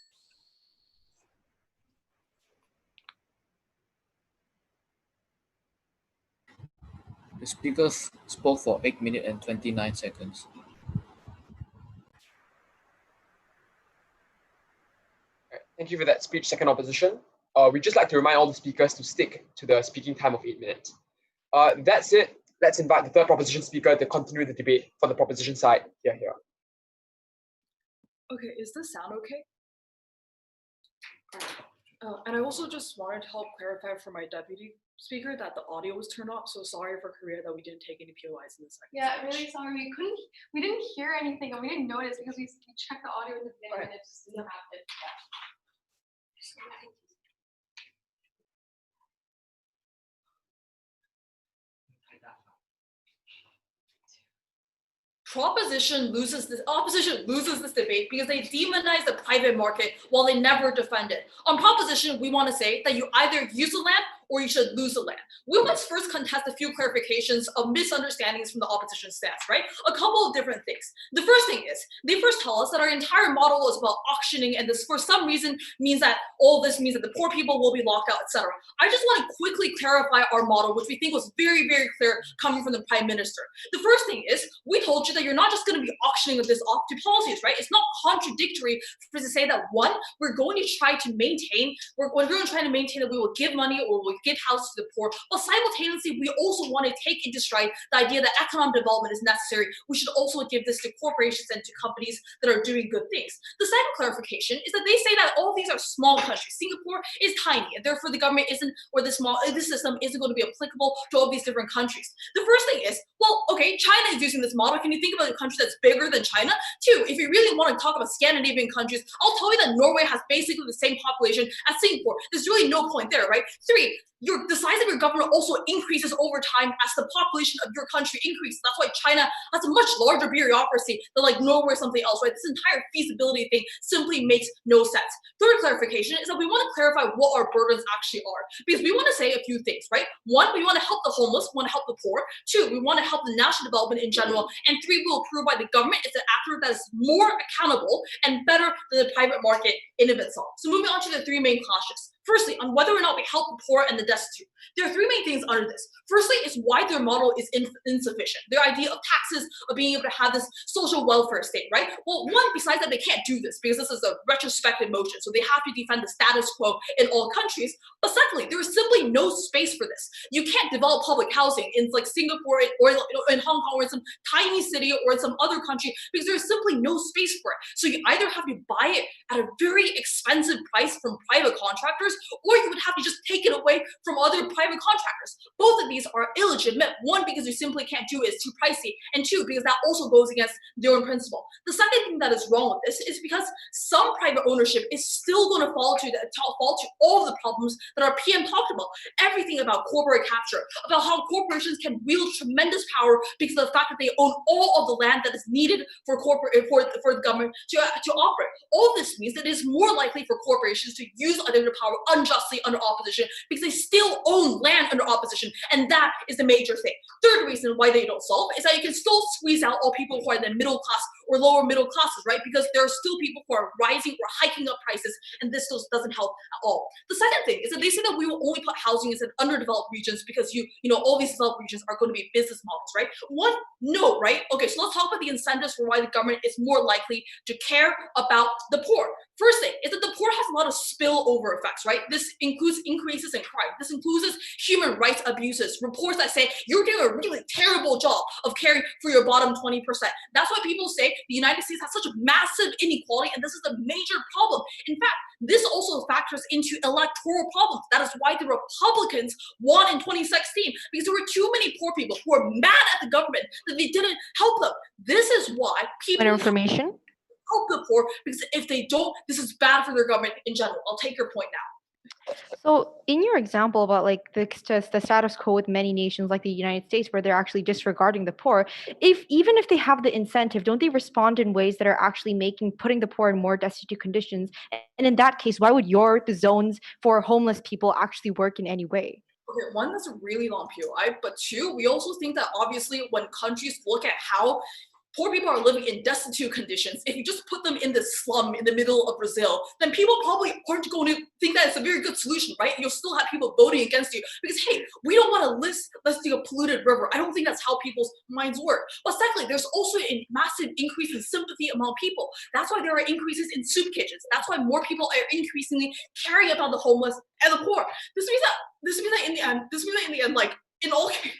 The speaker spoke for 8 minutes and 29 seconds. Thank you for that speech, second opposition. We'd just like to remind all the speakers to stick to the speaking time of 8 minutes. That's it. Let's invite the third proposition speaker to continue the debate for the proposition side. Here. Okay, is the sound okay? And I also just wanted to help clarify for my deputy speaker that the audio was turned off. So sorry for Korea that we didn't take any POIs in the second. Yeah, really sorry. We didn't hear anything, and we didn't notice because we checked the audio in the beginning and it just didn't happen. Opposition loses this debate because they demonize the private market while they never defend it. On proposition, we want to say that you either use the land or you should lose the land. We must first contest a few clarifications of misunderstandings from the opposition stance, right? A couple of different things. The first thing is, they first tell us that our entire model is about auctioning, and this for some reason means that all this means that the poor people will be locked out, etc. I just want to quickly clarify our model, which we think was very, very clear coming from the Prime Minister. The first thing is, we told you that you're not just going to be auctioning this off to policies, right? It's not contradictory for to say that one, we're going to try to maintain, we're going to try to maintain that we will give money or we'll give houses to the poor, but simultaneously we also want to take into stride the idea that economic development is necessary. We should also give this to corporations and to companies that are doing good things. The second clarification is that they say that all these are small countries. Singapore is tiny, and therefore the government isn't, or this system isn't going to be applicable to all these different countries. The first thing is, well, okay, China is using this model. Can you think about a country that's bigger than China? Two, if you really want to talk about Scandinavian countries, I'll tell you that Norway has basically the same population as Singapore. There's really no point there, right? Three, the size of your government also increases over time as the population of your country increases. That's why China has a much larger bureaucracy than like Norway or something else, right? This entire feasibility thing simply makes no sense. Third clarification is that we want to clarify what our burdens actually are, because we want to say a few things, right? One, we want to help the homeless, we want to help the poor. Two, we want to help the national development in general. And three, we will prove why the government is an actor that is more accountable and better than the private market in of itself. So moving on to the three main clashes. Firstly, on whether or not we help the poor and the destitute. There are three main things under this. Firstly, is why their model is insufficient. Their idea of taxes, of being able to have this social welfare state, right? Well, one, besides that, they can't do this because this is a retrospective motion, so they have to defend the status quo in all countries. But secondly, there is simply no space for this. You can't develop public housing in like Singapore or in Hong Kong or in some tiny city or in some other country because there is simply no space for it. So you either have to buy it at a very expensive price from private contractors, or you would have to just take it away from other private contractors. Both of these are illegitimate. One, because you simply can't do it, it's too pricey. And two, because that also goes against their own principle. The second thing that is wrong with this is because some private ownership is still going to fall to all of the problems that our PM talked about. Everything about corporate capture, about how corporations can wield tremendous power because of the fact that they own all of the land that is needed for the government to operate. All this means that it is more likely for corporations to use their power unjustly under opposition because they still own land under opposition, and that is the major thing. Third reason why they don't solve is that you can still squeeze out all people who are in the middle class or lower middle classes, right? Because there are still people who are rising or hiking up prices, and this still doesn't help at all. The second thing is that they say that we will only put housing in underdeveloped regions because all these developed regions are going to be business models, right? One, no, right? Okay, so let's talk about the incentives for why the government is more likely to care about the poor. First thing is that the poor has a lot of spillover effects, right? This includes increases in crime. This includes human rights abuses, reports that say you're doing a really terrible job of caring for your bottom 20%. That's why people say the United States has such a massive inequality, and this is a major problem. In fact, this also factors into electoral problems. That is why the Republicans won in 2016, because there were too many poor people who were mad at the government that they didn't help them. This is why people help the poor, because if they don't, this is bad for their government in general. I'll take your point now. So in your example about like the status quo with many nations like the United States where they're actually disregarding the poor, even if they have the incentive, don't they respond in ways that are actually putting the poor in more destitute conditions? And in that case, why would the zones for homeless people actually work in any way? Okay, one, that's a really long POI, but two, we also think that obviously when countries look at how poor people are living in destitute conditions, if you just put them in this slum in the middle of Brazil, then people probably aren't going to think that it's a very good solution, right? You'll still have people voting against you because, hey, we don't want to let's do a polluted river. I don't think that's how people's minds work. But secondly, there's also a massive increase in sympathy among people. That's why there are increases in soup kitchens. That's why more people are increasingly caring about the homeless and the poor. This means that in the end, like in all cases,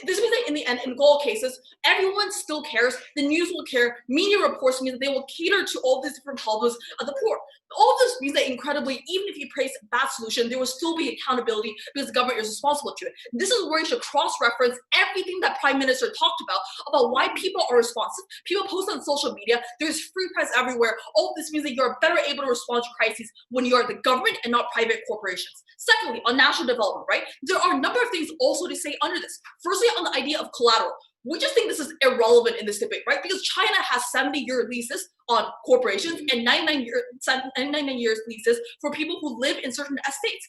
this means that in the end, in all cases, everyone still cares. The news will care. Media reports mean that they will cater to all these different problems of the poor. All of this means that incredibly, even if you place a bad solution, there will still be accountability because the government is responsible to it. This is where you should cross-reference everything that Prime Minister talked about why people are responsive. People post on social media. There's free press everywhere. All of this means that you're better able to respond to crises when you are the government and not private corporations. Secondly, on national development, right? There are a number of things also to say under this. Firstly, on the idea of collateral. We just think this is irrelevant in this debate, right? Because China has 70-year leases on corporations and 99 years leases for people who live in certain estates.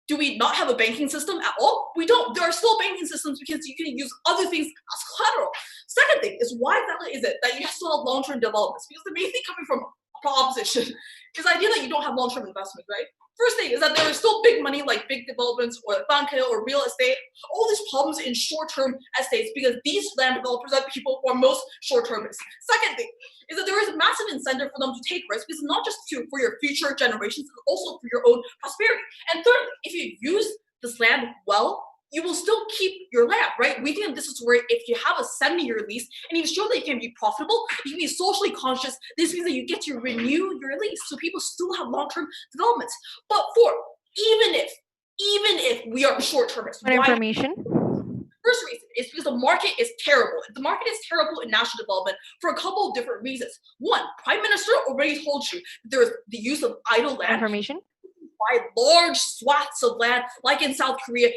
Do we not have a banking system at all? We don't. There are still banking systems because you can use other things as collateral. Second thing is, why exactly is it that you still have long-term developments? Because the main thing coming from opposition is the idea that you don't have long-term investment, right? First thing is that there is still big money like big developments or banca or real estate, all these problems in short-term estates because these land developers are people who are most short-termists. Second thing is that there is a massive incentive for them to take risks because not just for your future generations, but also for your own prosperity. And thirdly, if you use this land well, you will still keep your land, right? We think this is where if you have a 70-year lease and you show that you can be profitable, you can be socially conscious, this means that you get to renew your lease. So people still have long-term developments. But even if we are short-termists, What information? First reason is because the market is terrible. The market is terrible in national development for a couple of different reasons. One, Prime Minister already told you that there is the use of idle land. Information? Buy large swaths of land, like in South Korea,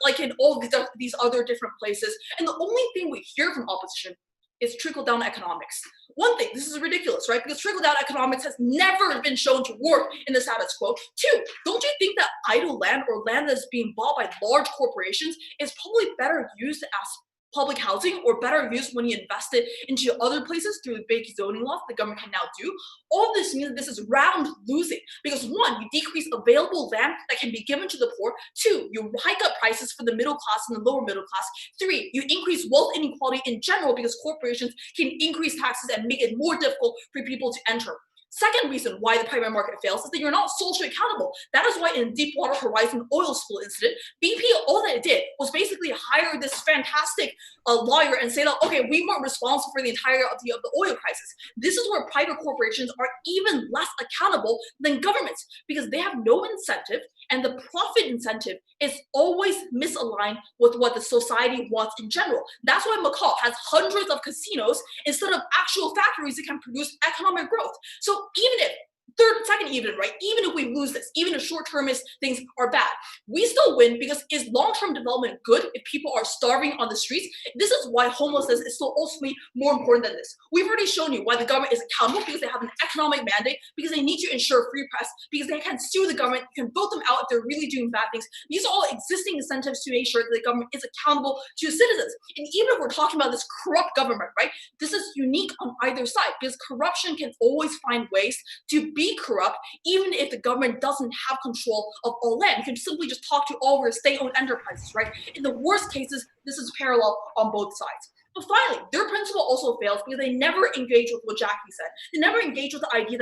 like in all these other different places. And the only thing we hear from opposition is trickle-down economics. One thing, this is ridiculous, right? Because trickle-down economics has never been shown to work in the status quo. Two, don't you think that idle land or land that's being bought by large corporations is probably better used as public housing or better used when you invest it into other places through the big zoning laws the government can now do? All this means that this is round losing because one, you decrease available land that can be given to the poor. Two, you hike up prices for the middle class and the lower middle class. Three, you increase wealth inequality in general because corporations can increase taxes and make it more difficult for people to enter. Second reason why the private market fails is that you're not socially accountable. That is why in Deepwater Horizon oil spill incident, BP, all that it did was basically hire this fantastic lawyer and say that, okay, we weren't responsible for the entirety of the oil crisis. This is where private corporations are even less accountable than governments because they have no incentive and the profit incentive is always misaligned with what the society wants in general. That's why Macau has hundreds of casinos instead of actual factories that can produce economic growth. So even if even if we lose this, even if short-termist things are bad, we still win because is long-term development good if people are starving on the streets? This is why homelessness is still ultimately more important than this. We've already shown you why the government is accountable because they have an economic mandate, because they need to ensure free press, because they can sue the government, you can vote them out if they're really doing bad things. These are all existing incentives to make sure that the government is accountable to citizens. And even if we're talking about this corrupt government, right, this is unique on either side because corruption can always find ways to be corrupt, even if the government doesn't have control of all land. You can simply just talk to all your state-owned enterprises, right? In the worst cases, this is parallel on both sides. But finally, their principle also fails because they never engage with what Jackie said. They never engage with the idea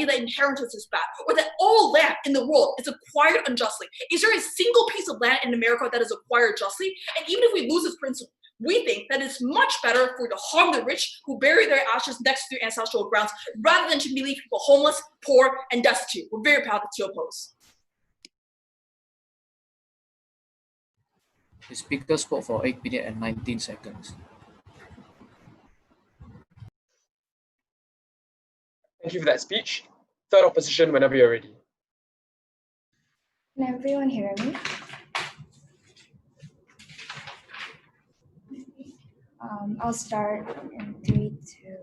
that inheritance is bad, or that all land in the world is acquired unjustly. Is there a single piece of land in America that is acquired justly? And even if we lose this principle, we think that it's much better for to harm the rich who bury their ashes next to their ancestral grounds rather than to leave people homeless, poor, and destitute. We're very proud to oppose. The speaker spoke for 8 minutes and 19 seconds. Thank you for that speech. Third opposition whenever you're ready. Can everyone hear me? I'll start in 3, 2.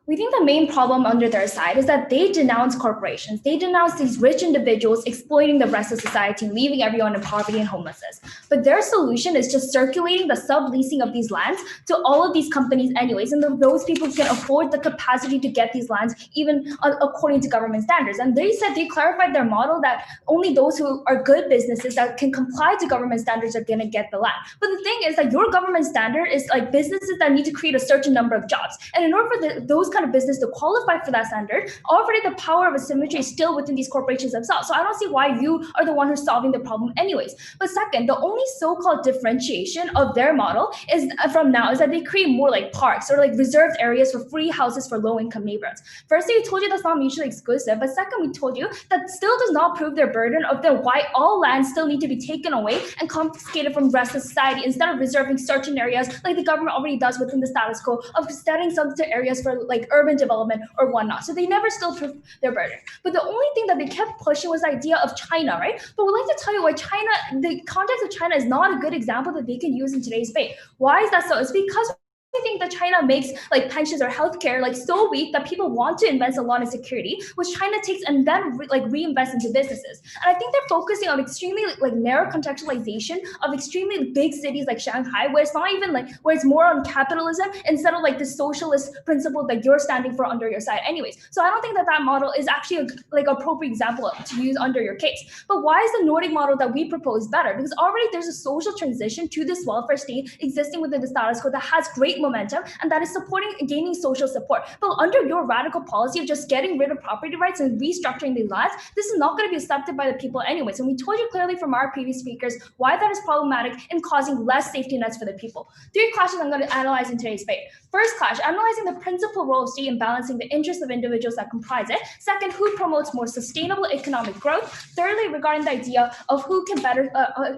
We think the main problem under their side is that they denounce corporations. They denounce these rich individuals exploiting the rest of society, leaving everyone in poverty and homelessness. But their solution is just circulating the subleasing of these lands to all of these companies anyways, and those people can afford the capacity to get these lands even according to government standards. And they said they clarified their model that only those who are good businesses that can comply to government standards are going to get the land. But the thing is that your government standard is like businesses that need to create a certain number of jobs. And in order for those kind of business to qualify for that standard, already the power of asymmetry is still within these corporations themselves. So I don't see why you are the one who's solving the problem anyways. But second, the only so-called differentiation of their model is from now is that they create more like parks or like reserved areas for free houses for low-income neighborhoods. Firstly, we told you that's not mutually exclusive, but second, we told you that still does not prove their burden of the why all lands still need to be taken away and confiscated from the rest of society instead of reserving certain areas like the government already does within the status quo of setting some areas for like urban development or whatnot. So they never still proved their burden. But the only thing that they kept pushing was the idea of China, right? But we'd like to tell you why China, the context of China is not a good example that they can use in today's debate. Why is that so? It's because think that China makes like pensions or healthcare like so weak that people want to invest a lot in security, which China takes and then reinvest into businesses. And I think they're focusing on extremely like narrow contextualization of extremely big cities like Shanghai, where it's not even like where it's more on capitalism instead of like the socialist principle that you're standing for under your side anyways. So I don't think that model is actually like appropriate example to use under your case. But why is the Nordic model that we propose better? Because already there's a social transition to this welfare state existing within the status quo that has great momentum and that is supporting gaining social support. But under your radical policy of just getting rid of property rights and restructuring the lands, this is not going to be accepted by the people anyways. And we told you clearly from our previous speakers why that is problematic and causing less safety nets for the people. 3 clashes I'm going to analyze in today's debate. First clash, analyzing the principal role of state in balancing the interests of individuals that comprise it. Second, who promotes more sustainable economic growth. Thirdly, regarding the idea of who can better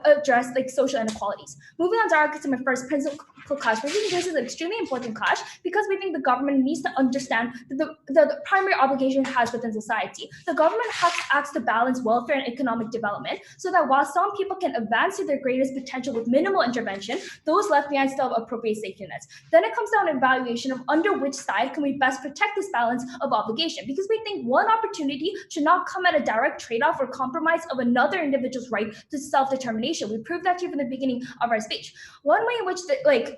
address like social inequalities. Moving on to my first principal clash, we think this is an extremely important clash because we think the government needs to understand the primary obligation it has within society. The government acts to balance welfare and economic development so that while some people can advance to their greatest potential with minimal intervention, those left behind still have appropriate safety nets. Then it comes down to evaluation of under which side can we best protect this balance of obligation, because we think one opportunity should not come at a direct trade-off or compromise of another individual's right to self-determination. We proved that to you from the beginning of our speech. One way in which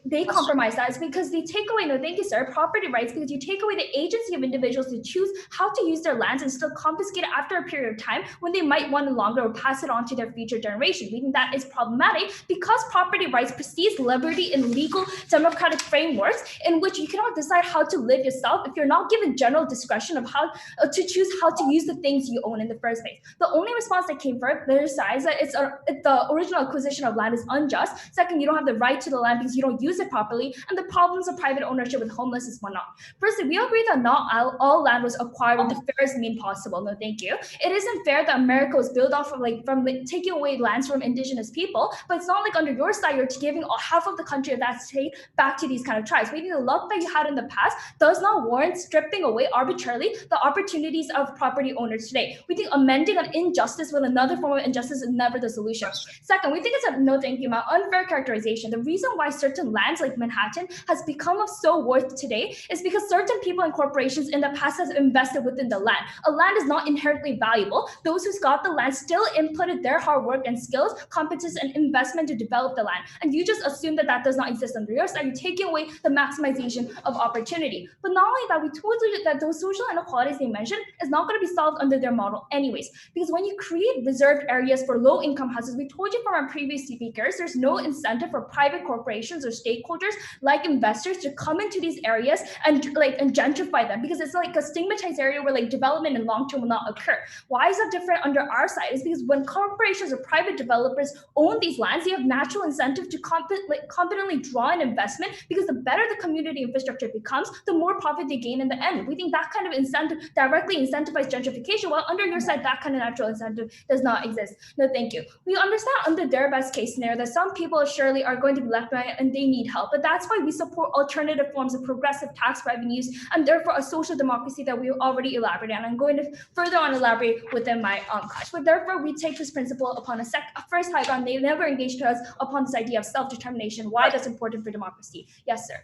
they compromise that is because they take away, thank you, sir, property rights, because you take away the agency of individuals to choose how to use their lands and still confiscate it after a period of time when they might want to longer or pass it on to their future generation. We think that is problematic because property rights precedes liberty in legal democratic frameworks in which you cannot decide how to live yourself if you're not given general discretion of how to choose how to use the things you own in the first place. The only response that came from their side is that the original acquisition of land is unjust. Second, you don't have the right to the land because you don't use it properly, and the problems of private ownership with homelessness is one not. Firstly, we agree that not all land was acquired with the fairest means possible. No, thank you. It isn't fair that America was built off of from taking away lands from indigenous people, but it's not like under your side you're giving half of the country of that state back to these kind of tribes. Maybe the luck that you had in the past does not warrant stripping away arbitrarily the opportunities of property owners today. We think amending an injustice with another form of injustice is never the solution. Second, we think it's unfair characterization. The reason why certain lands like Manhattan has become of so worth today is because certain people and corporations in the past has invested within the land. A land is not inherently valuable. Those who's got the land still inputted their hard work and skills, competence, and investment to develop the land. And you just assume that that does not exist under your side. You're taking away the maximization of opportunity. But not only that, we told you that those social inequalities they mentioned is not going to be solved under their model anyways. Because when you create reserved areas for low-income houses, we told you from our previous speakers, there's no incentive for private corporations or stakeholders like investors to come into these areas and gentrify them, because it's like a stigmatized area where development in long term will not occur. Why is that different under our side? Is because when corporations or private developers own these lands, they have natural incentive to competently draw an investment, because the better the community infrastructure becomes, the more profit they gain in the end. We think that kind of incentive directly incentivizes gentrification, while under your side, that kind of natural incentive does not exist. No, thank you. We understand under their best case scenario that some people surely are going to be left behind and they need help, but that's why we support alternative forms of progressive tax revenues and therefore a social democracy that we already elaborated on. I'm going to further on elaborate within my clash. But therefore, we take this principle upon a first hike on. They never engaged us upon this idea of self-determination. Why that's important for democracy? Yes, sir.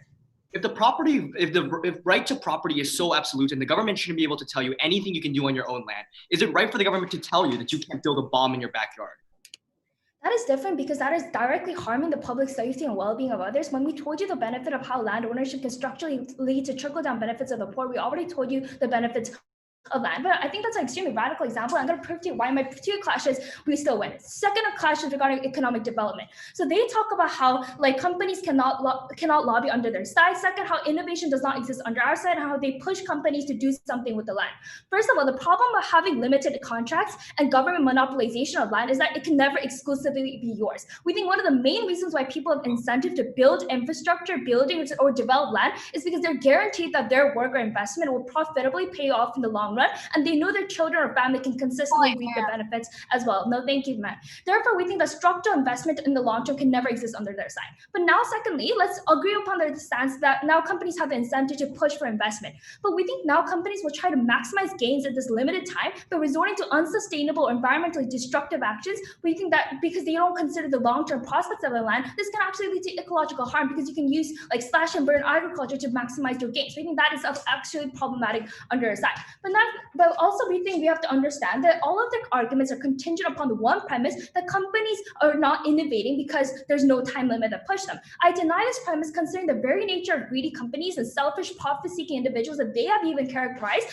If the right to property is so absolute and the government shouldn't be able to tell you anything you can do on your own land, is it right for the government to tell you that you can't build a bomb in your backyard? That is different because that is directly harming the public safety and well-being of others. When we told you the benefit of how land ownership can structurally lead to trickle-down benefits of the poor, we already told you the benefits of land. But I think that's an extremely radical example. I'm going to prove to you why my 2 clashes we still win. Second clash is regarding economic development. So they talk about how companies cannot lobby under their side. Second, how innovation does not exist under our side, and how they push companies to do something with the land. First of all, the problem of having limited contracts and government monopolization of land is that it can never exclusively be yours. We think one of the main reasons why people have incentive to build infrastructure, buildings, or develop land is because they're guaranteed that their work or investment will profitably pay off in the long run. run, and they know their children or family can consistently reap the benefits as well. No, thank you, Matt. Therefore, we think that structural investment in the long term can never exist under their side. But now, secondly, let's agree upon their stance that now companies have the incentive to push for investment. But we think now companies will try to maximize gains at this limited time, but resorting to unsustainable, environmentally destructive actions. We think that because they don't consider the long-term prospects of the land, this can actually lead to ecological harm because you can use like slash and burn agriculture to maximize your gains. We think that is actually problematic under our side. But also we think we have to understand that all of their arguments are contingent upon the one premise that companies are not innovating because there's no time limit that push them. I deny this premise considering the very nature of greedy companies and selfish profit-seeking individuals that they have even characterized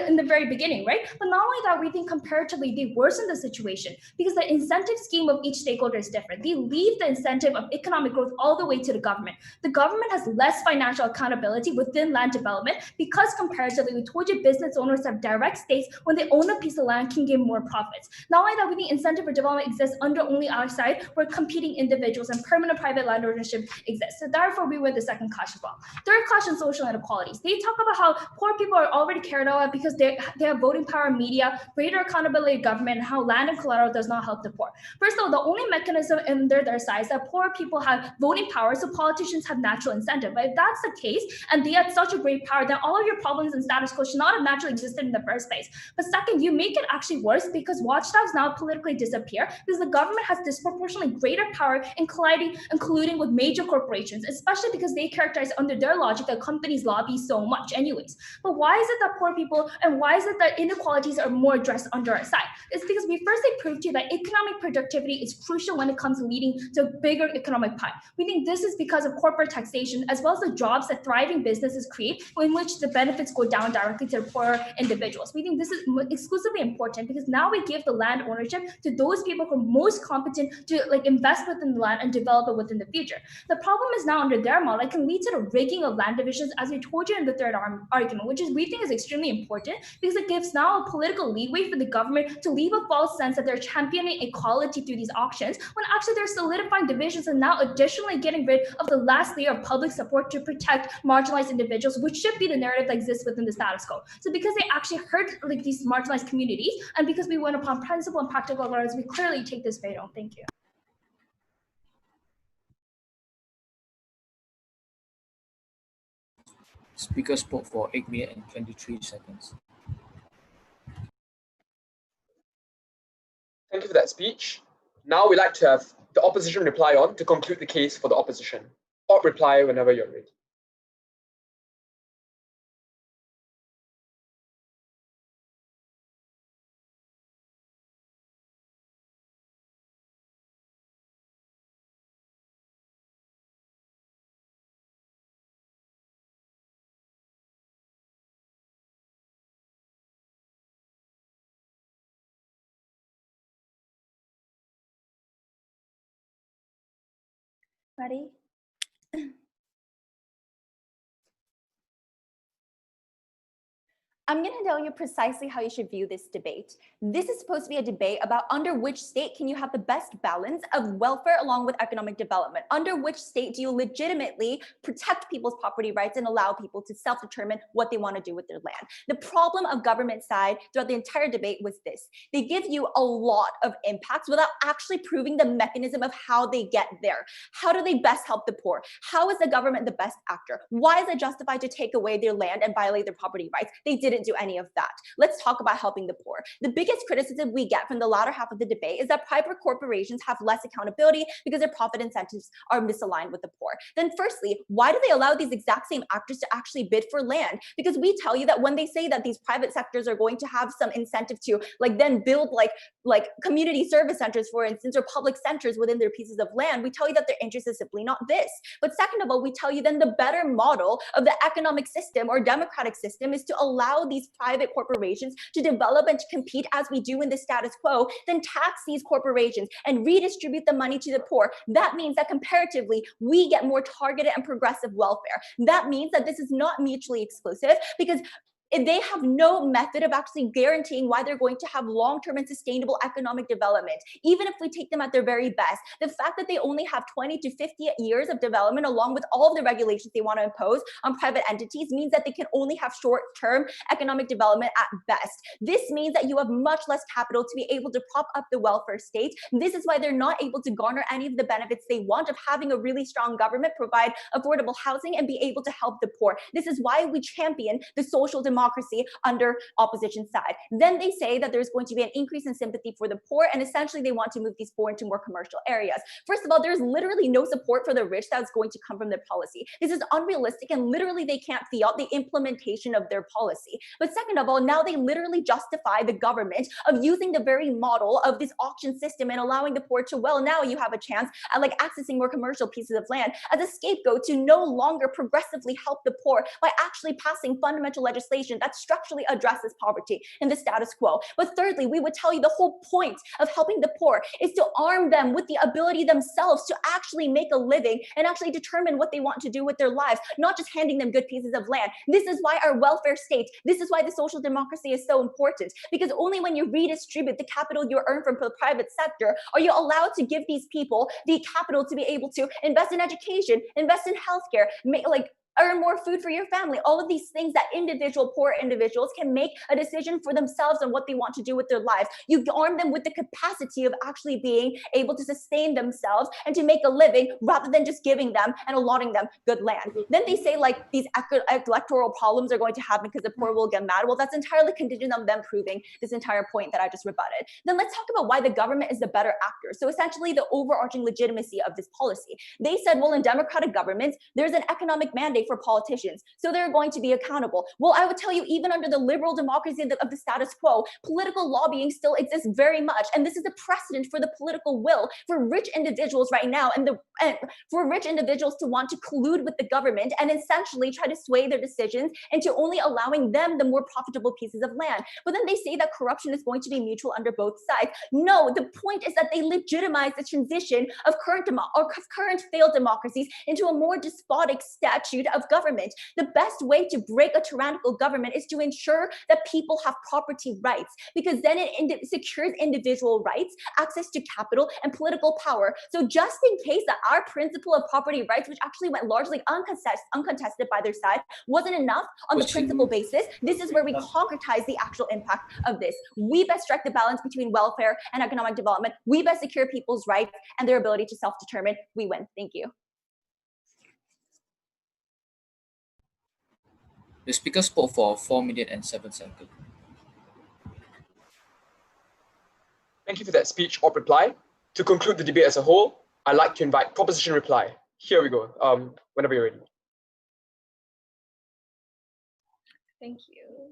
in the very beginning, right? But not only that, we think comparatively they worsen the situation because the incentive scheme of each stakeholder is different. They leave the incentive of economic growth all the way to the government. The government has less financial accountability within land development because comparatively, we told you business owners have direct stakes when they own a piece of land can gain more profits. Not only that, we think incentive for development exists under only our side where competing individuals and permanent private land ownership exists. So therefore, we went the second clash as well. Third clash in social inequalities. They talk about how poor people are already cared about because they have voting power in media, greater accountability of government, and how land and collateral does not help the poor. First of all, the only mechanism under their side is that poor people have voting power, so politicians have natural incentive. But if that's the case, and they had such a great power, then all of your problems and status quo should not have naturally existed in the first place. But second, you make it actually worse because watchdogs now politically disappear because the government has disproportionately greater power in colluding with major corporations, especially because they characterize under their logic that companies lobby so much anyways. But why is it that poor people and why is it that inequalities are more addressed under our side? It's because we firstly proved to you that economic productivity is crucial when it comes to leading to a bigger economic pie. We think this is because of corporate taxation as well as the jobs that thriving businesses create in which the benefits go down directly to the poorer individuals. We think this is exclusively important because now we give the land ownership to those people who are most competent to invest within the land and develop it within the future. The problem is now under their model, it can lead to the rigging of land divisions as we told you in the third argument, which is we think is extremely important because it gives now a political leeway for the government to leave a false sense that they're championing equality through these auctions when actually they're solidifying divisions and now additionally getting rid of the last layer of public support to protect marginalized individuals, which should be the narrative that exists within the status quo. So because they actually hurt these marginalized communities and because we went upon principle and practical grounds, we clearly take this straight on. Thank you. Speaker spoke for 8 minutes and 23 seconds. Thank you for that speech. Now we'd like to have the opposition reply on to conclude the case for the opposition. Or reply whenever you're ready. Ready? I'm going to tell you precisely how you should view this debate. This is supposed to be a debate about under which state can you have the best balance of welfare along with economic development? Under which state do you legitimately protect people's property rights and allow people to self-determine what they want to do with their land? The problem of government side throughout the entire debate was this. They give you a lot of impacts without actually proving the mechanism of how they get there. How do they best help the poor? How is the government the best actor? Why is it justified to take away their land and violate their property rights? They didn't do any of that. Let's talk about helping the poor. The biggest criticism we get from the latter half of the debate is that private corporations have less accountability because their profit incentives are misaligned with the poor. Then firstly, why do they allow these exact same actors to actually bid for land? Because we tell you that when they say that these private sectors are going to have some incentive to then build like community service centers, for instance, or public centers within their pieces of land, we tell you that their interest is simply not this. But second of all, we tell you then the better model of the economic system or democratic system is to allow these private corporations to develop and to compete as we do in the status quo, then tax these corporations and redistribute the money to the poor. That means that comparatively, we get more targeted and progressive welfare. That means that this is not mutually exclusive because they have no method of actually guaranteeing why they're going to have long-term and sustainable economic development. Even if we take them at their very best, the fact that they only have 20 to 50 years of development along with all of the regulations they want to impose on private entities means that they can only have short-term economic development at best. This means that you have much less capital to be able to prop up the welfare state. This is why they're not able to garner any of the benefits they want of having a really strong government provide affordable housing and be able to help the poor. This is why we champion the social democracy under opposition side. Then they say that there's going to be an increase in sympathy for the poor, and essentially they want to move these poor into more commercial areas. First of all, there's literally no support for the rich that's going to come from their policy. This is unrealistic, and literally they can't feel out the implementation of their policy. But second of all, now they literally justify the government of using the very model of this auction system and allowing the poor to, well, now you have a chance at like accessing more commercial pieces of land as a scapegoat to no longer progressively help the poor by actually passing fundamental legislation that structurally addresses poverty in the status quo. But thirdly, we would tell you the whole point of helping the poor is to arm them with the ability themselves to actually make a living and actually determine what they want to do with their lives, not just handing them good pieces of land. This is why our welfare state, this is why the social democracy is so important, because only when you redistribute the capital you earn from the private sector are you allowed to give these people the capital to be able to invest in education, invest in healthcare, earn more food for your family, all of these things that poor individuals can make a decision for themselves on what they want to do with their lives. You arm them with the capacity of actually being able to sustain themselves and to make a living rather than just giving them and allotting them good land. Then they say like these electoral problems are going to happen because the poor will get mad. Well, that's entirely contingent on them proving this entire point that I just rebutted. Then let's talk about why the government is the better actor. So essentially the overarching legitimacy of this policy. They said, well, in democratic governments, there's an economic mandate for politicians, so they're going to be accountable. Well, I would tell you, even under the liberal democracy of the status quo, political lobbying still exists very much, and this is a precedent for the political will for rich individuals right now, and for rich individuals to want to collude with the government and essentially try to sway their decisions into only allowing them the more profitable pieces of land. But then they say that corruption is going to be mutual under both sides. No, the point is that they legitimize the transition of current failed democracies into a more despotic statute of government. The best way to break a tyrannical government is to ensure that people have property rights, because then it secures individual rights, access to capital, and political power. So just in case that our principle of property rights, which actually went largely uncontested by their side, wasn't enough on the principle basis, this is where we concretize the actual impact of this. We best strike the balance between welfare and economic development. We best secure people's rights and their ability to self-determine. We win. Thank you. The speaker spoke for 4 minutes and 7 seconds. Thank you for that speech or reply. To conclude the debate as a whole, I'd like to invite proposition reply. Here we go, whenever you're ready. Thank you.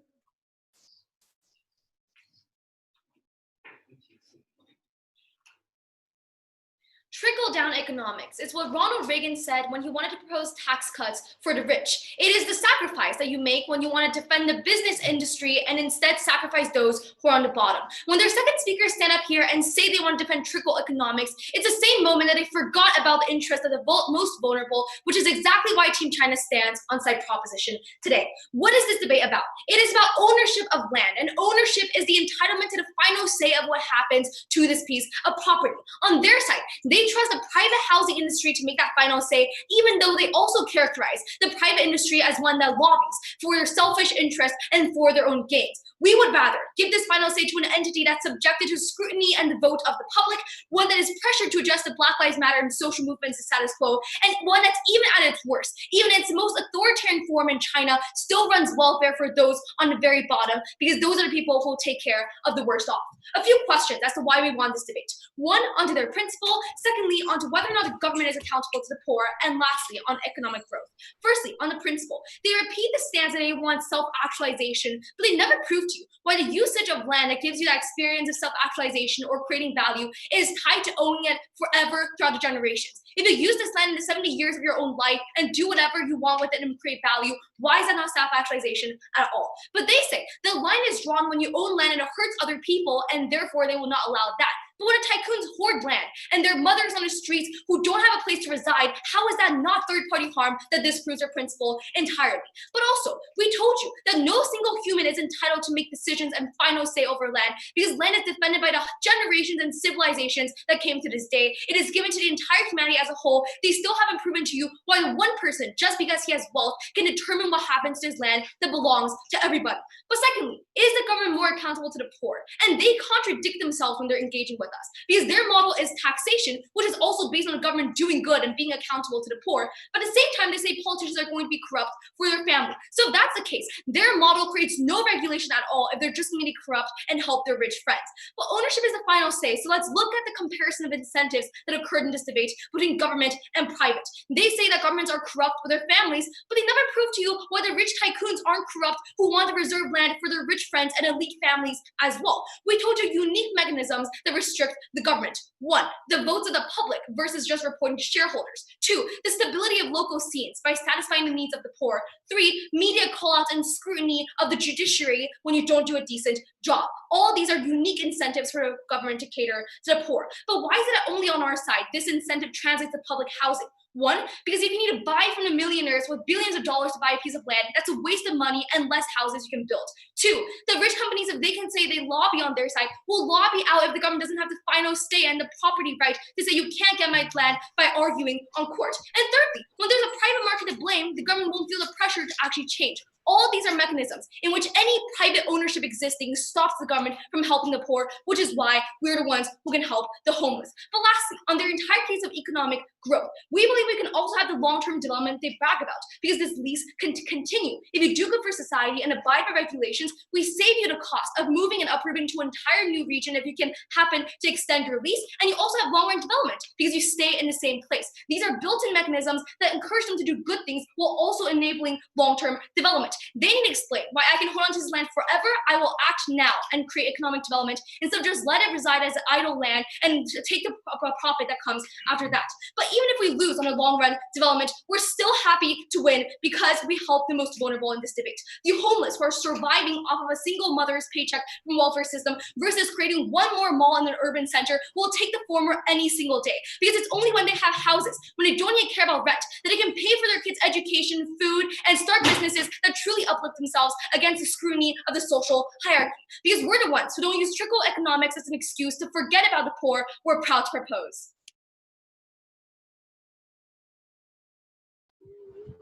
Trickle-down economics. It's what Ronald Reagan said when he wanted to propose tax cuts for the rich. It is the sacrifice that you make when you want to defend the business industry and instead sacrifice those who are on the bottom. When their second speakers stand up here and say they want to defend trickle economics, it's the same moment that they forgot about the interests of the most vulnerable, which is exactly why Team China stands on side proposition today. What is this debate about? It is about ownership of land, and ownership is the entitlement to the final say of what happens to this piece of property. On their side, they trust the private housing industry to make that final say, even though they also characterize the private industry as one that lobbies for their selfish interests and for their own gains. We would rather give this final say to an entity that's subjected to scrutiny and the vote of the public, one that is pressured to adjust the Black Lives Matter and social movements to status quo, and one that's even at its worst, even its most authoritarian form in China, still runs welfare for those on the very bottom, because those are the people who will take care of the worst off. A few questions as to why we won this debate. One, onto their principle. Secondly, onto whether or not the government is accountable to the poor. And lastly, on economic growth. Firstly, on the principle. They repeat the stance that they want self-actualization, but they never prove to you why the usage of land that gives you that experience of self-actualization or creating value is tied to owning it forever throughout the generations. If you use this land in the 70 years of your own life and do whatever you want with it and create value, why is that not self-actualization at all? But they say the line is drawn when you own land and it hurts other people, and therefore they will not allow that. But when a tycoons hoard land and their mothers on the streets who don't have a place to reside, how is that not third-party harm that disproves their principle entirely? But also, we told you that no single human is entitled to make decisions and final say over land, because land is defended by the generations and civilizations that came to this day. It is given to the entire humanity as a whole. They still haven't proven to you why one person, just because he has wealth, can determine what happens to his land that belongs to everybody. But secondly, is the government more accountable to the poor? And they contradict themselves when they're engaging with us, because their model is taxation, which is also based on the government doing good and being accountable to the poor. But at the same time, they say politicians are going to be corrupt for their family. So if that's the case, their model creates no regulation at all if they're just going to be corrupt and help their rich friends. But ownership is the final say. So let's look at the comparison of incentives that occurred in this debate between government and private. They say that governments are corrupt for their families, but they never prove to you why the rich tycoons aren't corrupt who want to reserve land for their rich friends and elite families as well. We told you unique mechanisms that restrict the government. 1, the votes of the public versus just reporting to shareholders. 2, the stability of local scenes by satisfying the needs of the poor. 3, media callouts and scrutiny of the judiciary when you don't do a decent job. All these are unique incentives for the government to cater to the poor. But why is it only on our side this incentive translates to public housing? 1, because if you need to buy from the millionaires with billions of dollars to buy a piece of land, that's a waste of money and less houses you can build. 2, the rich companies, if they can say they lobby on their side, will lobby out if the government doesn't have the final say and the property right to say you can't get my land by arguing on court. And thirdly, when there's a private market to blame, the government won't feel the pressure to actually change. All these are mechanisms in which any private ownership existing stops the government from helping the poor, which is why we're the ones who can help the homeless. But lastly, on their entire case of economic growth, we believe we can also have the long-term development they brag about, because this lease can continue. If you do good for society and abide by regulations, we save you the cost of moving and uprooting to an entire new region if you can happen to extend your lease, and you also have long-run development because you stay in the same place. These are built-in mechanisms that encourage them to do good things while also enabling long-term development. They need to explain why I can hold on to this land forever. I will act now and create economic development instead of just let it reside as idle land and take the profit that comes after that. But even if we lose on a long run development, we're still happy to win because we help the most vulnerable in this debate. The homeless who are surviving off of a single mother's paycheck from welfare system versus creating one more mall in an urban center will take the former any single day, because it's only when they have houses, when they don't even care about rent, that they can pay for their kids' education, food, and start businesses that truly uplift themselves against the scrutiny of the social hierarchy. Because we're the ones who don't use trickle economics as an excuse to forget about the poor we're proud to propose.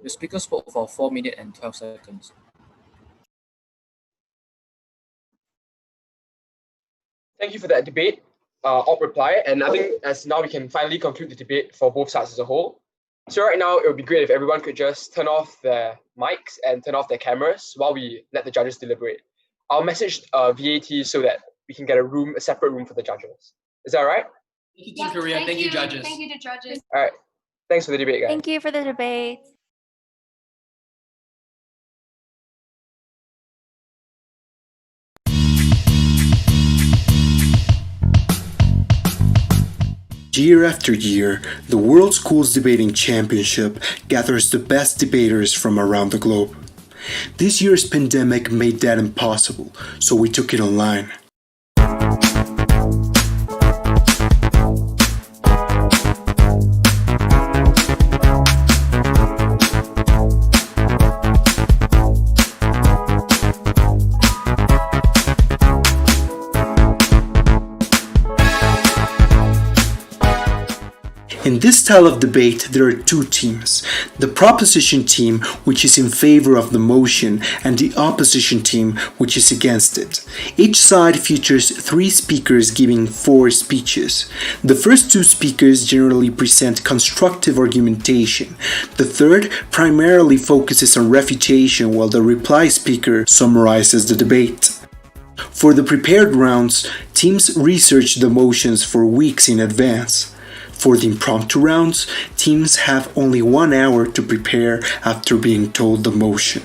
The speaker spoke for 4 minutes and 12 seconds. Thank you for that debate, op reply. And I think as now we can finally conclude the debate for both sides as a whole. So right now, it would be great if everyone could just turn off their mics and turn off their cameras while we let the judges deliberate. I'll message VAT so that we can get a separate room for the judges. Is that all right? Thank you, Team Korea. Thank you, judges. Thank you to judges. All right. Thanks for the debate, guys. Thank you for the debate. Year after year, the World Schools Debating Championship gathers the best debaters from around the globe. This year's pandemic made that impossible, so we took it online. In this style of debate, there are two teams. The proposition team, which is in favor of the motion, and the opposition team, which is against it. Each side features 3 speakers giving 4 speeches. The first 2 speakers generally present constructive argumentation. The third primarily focuses on refutation, while the reply speaker summarizes the debate. For the prepared rounds, teams research the motions for weeks in advance. For the impromptu rounds, teams have only 1 hour to prepare after being told the motion.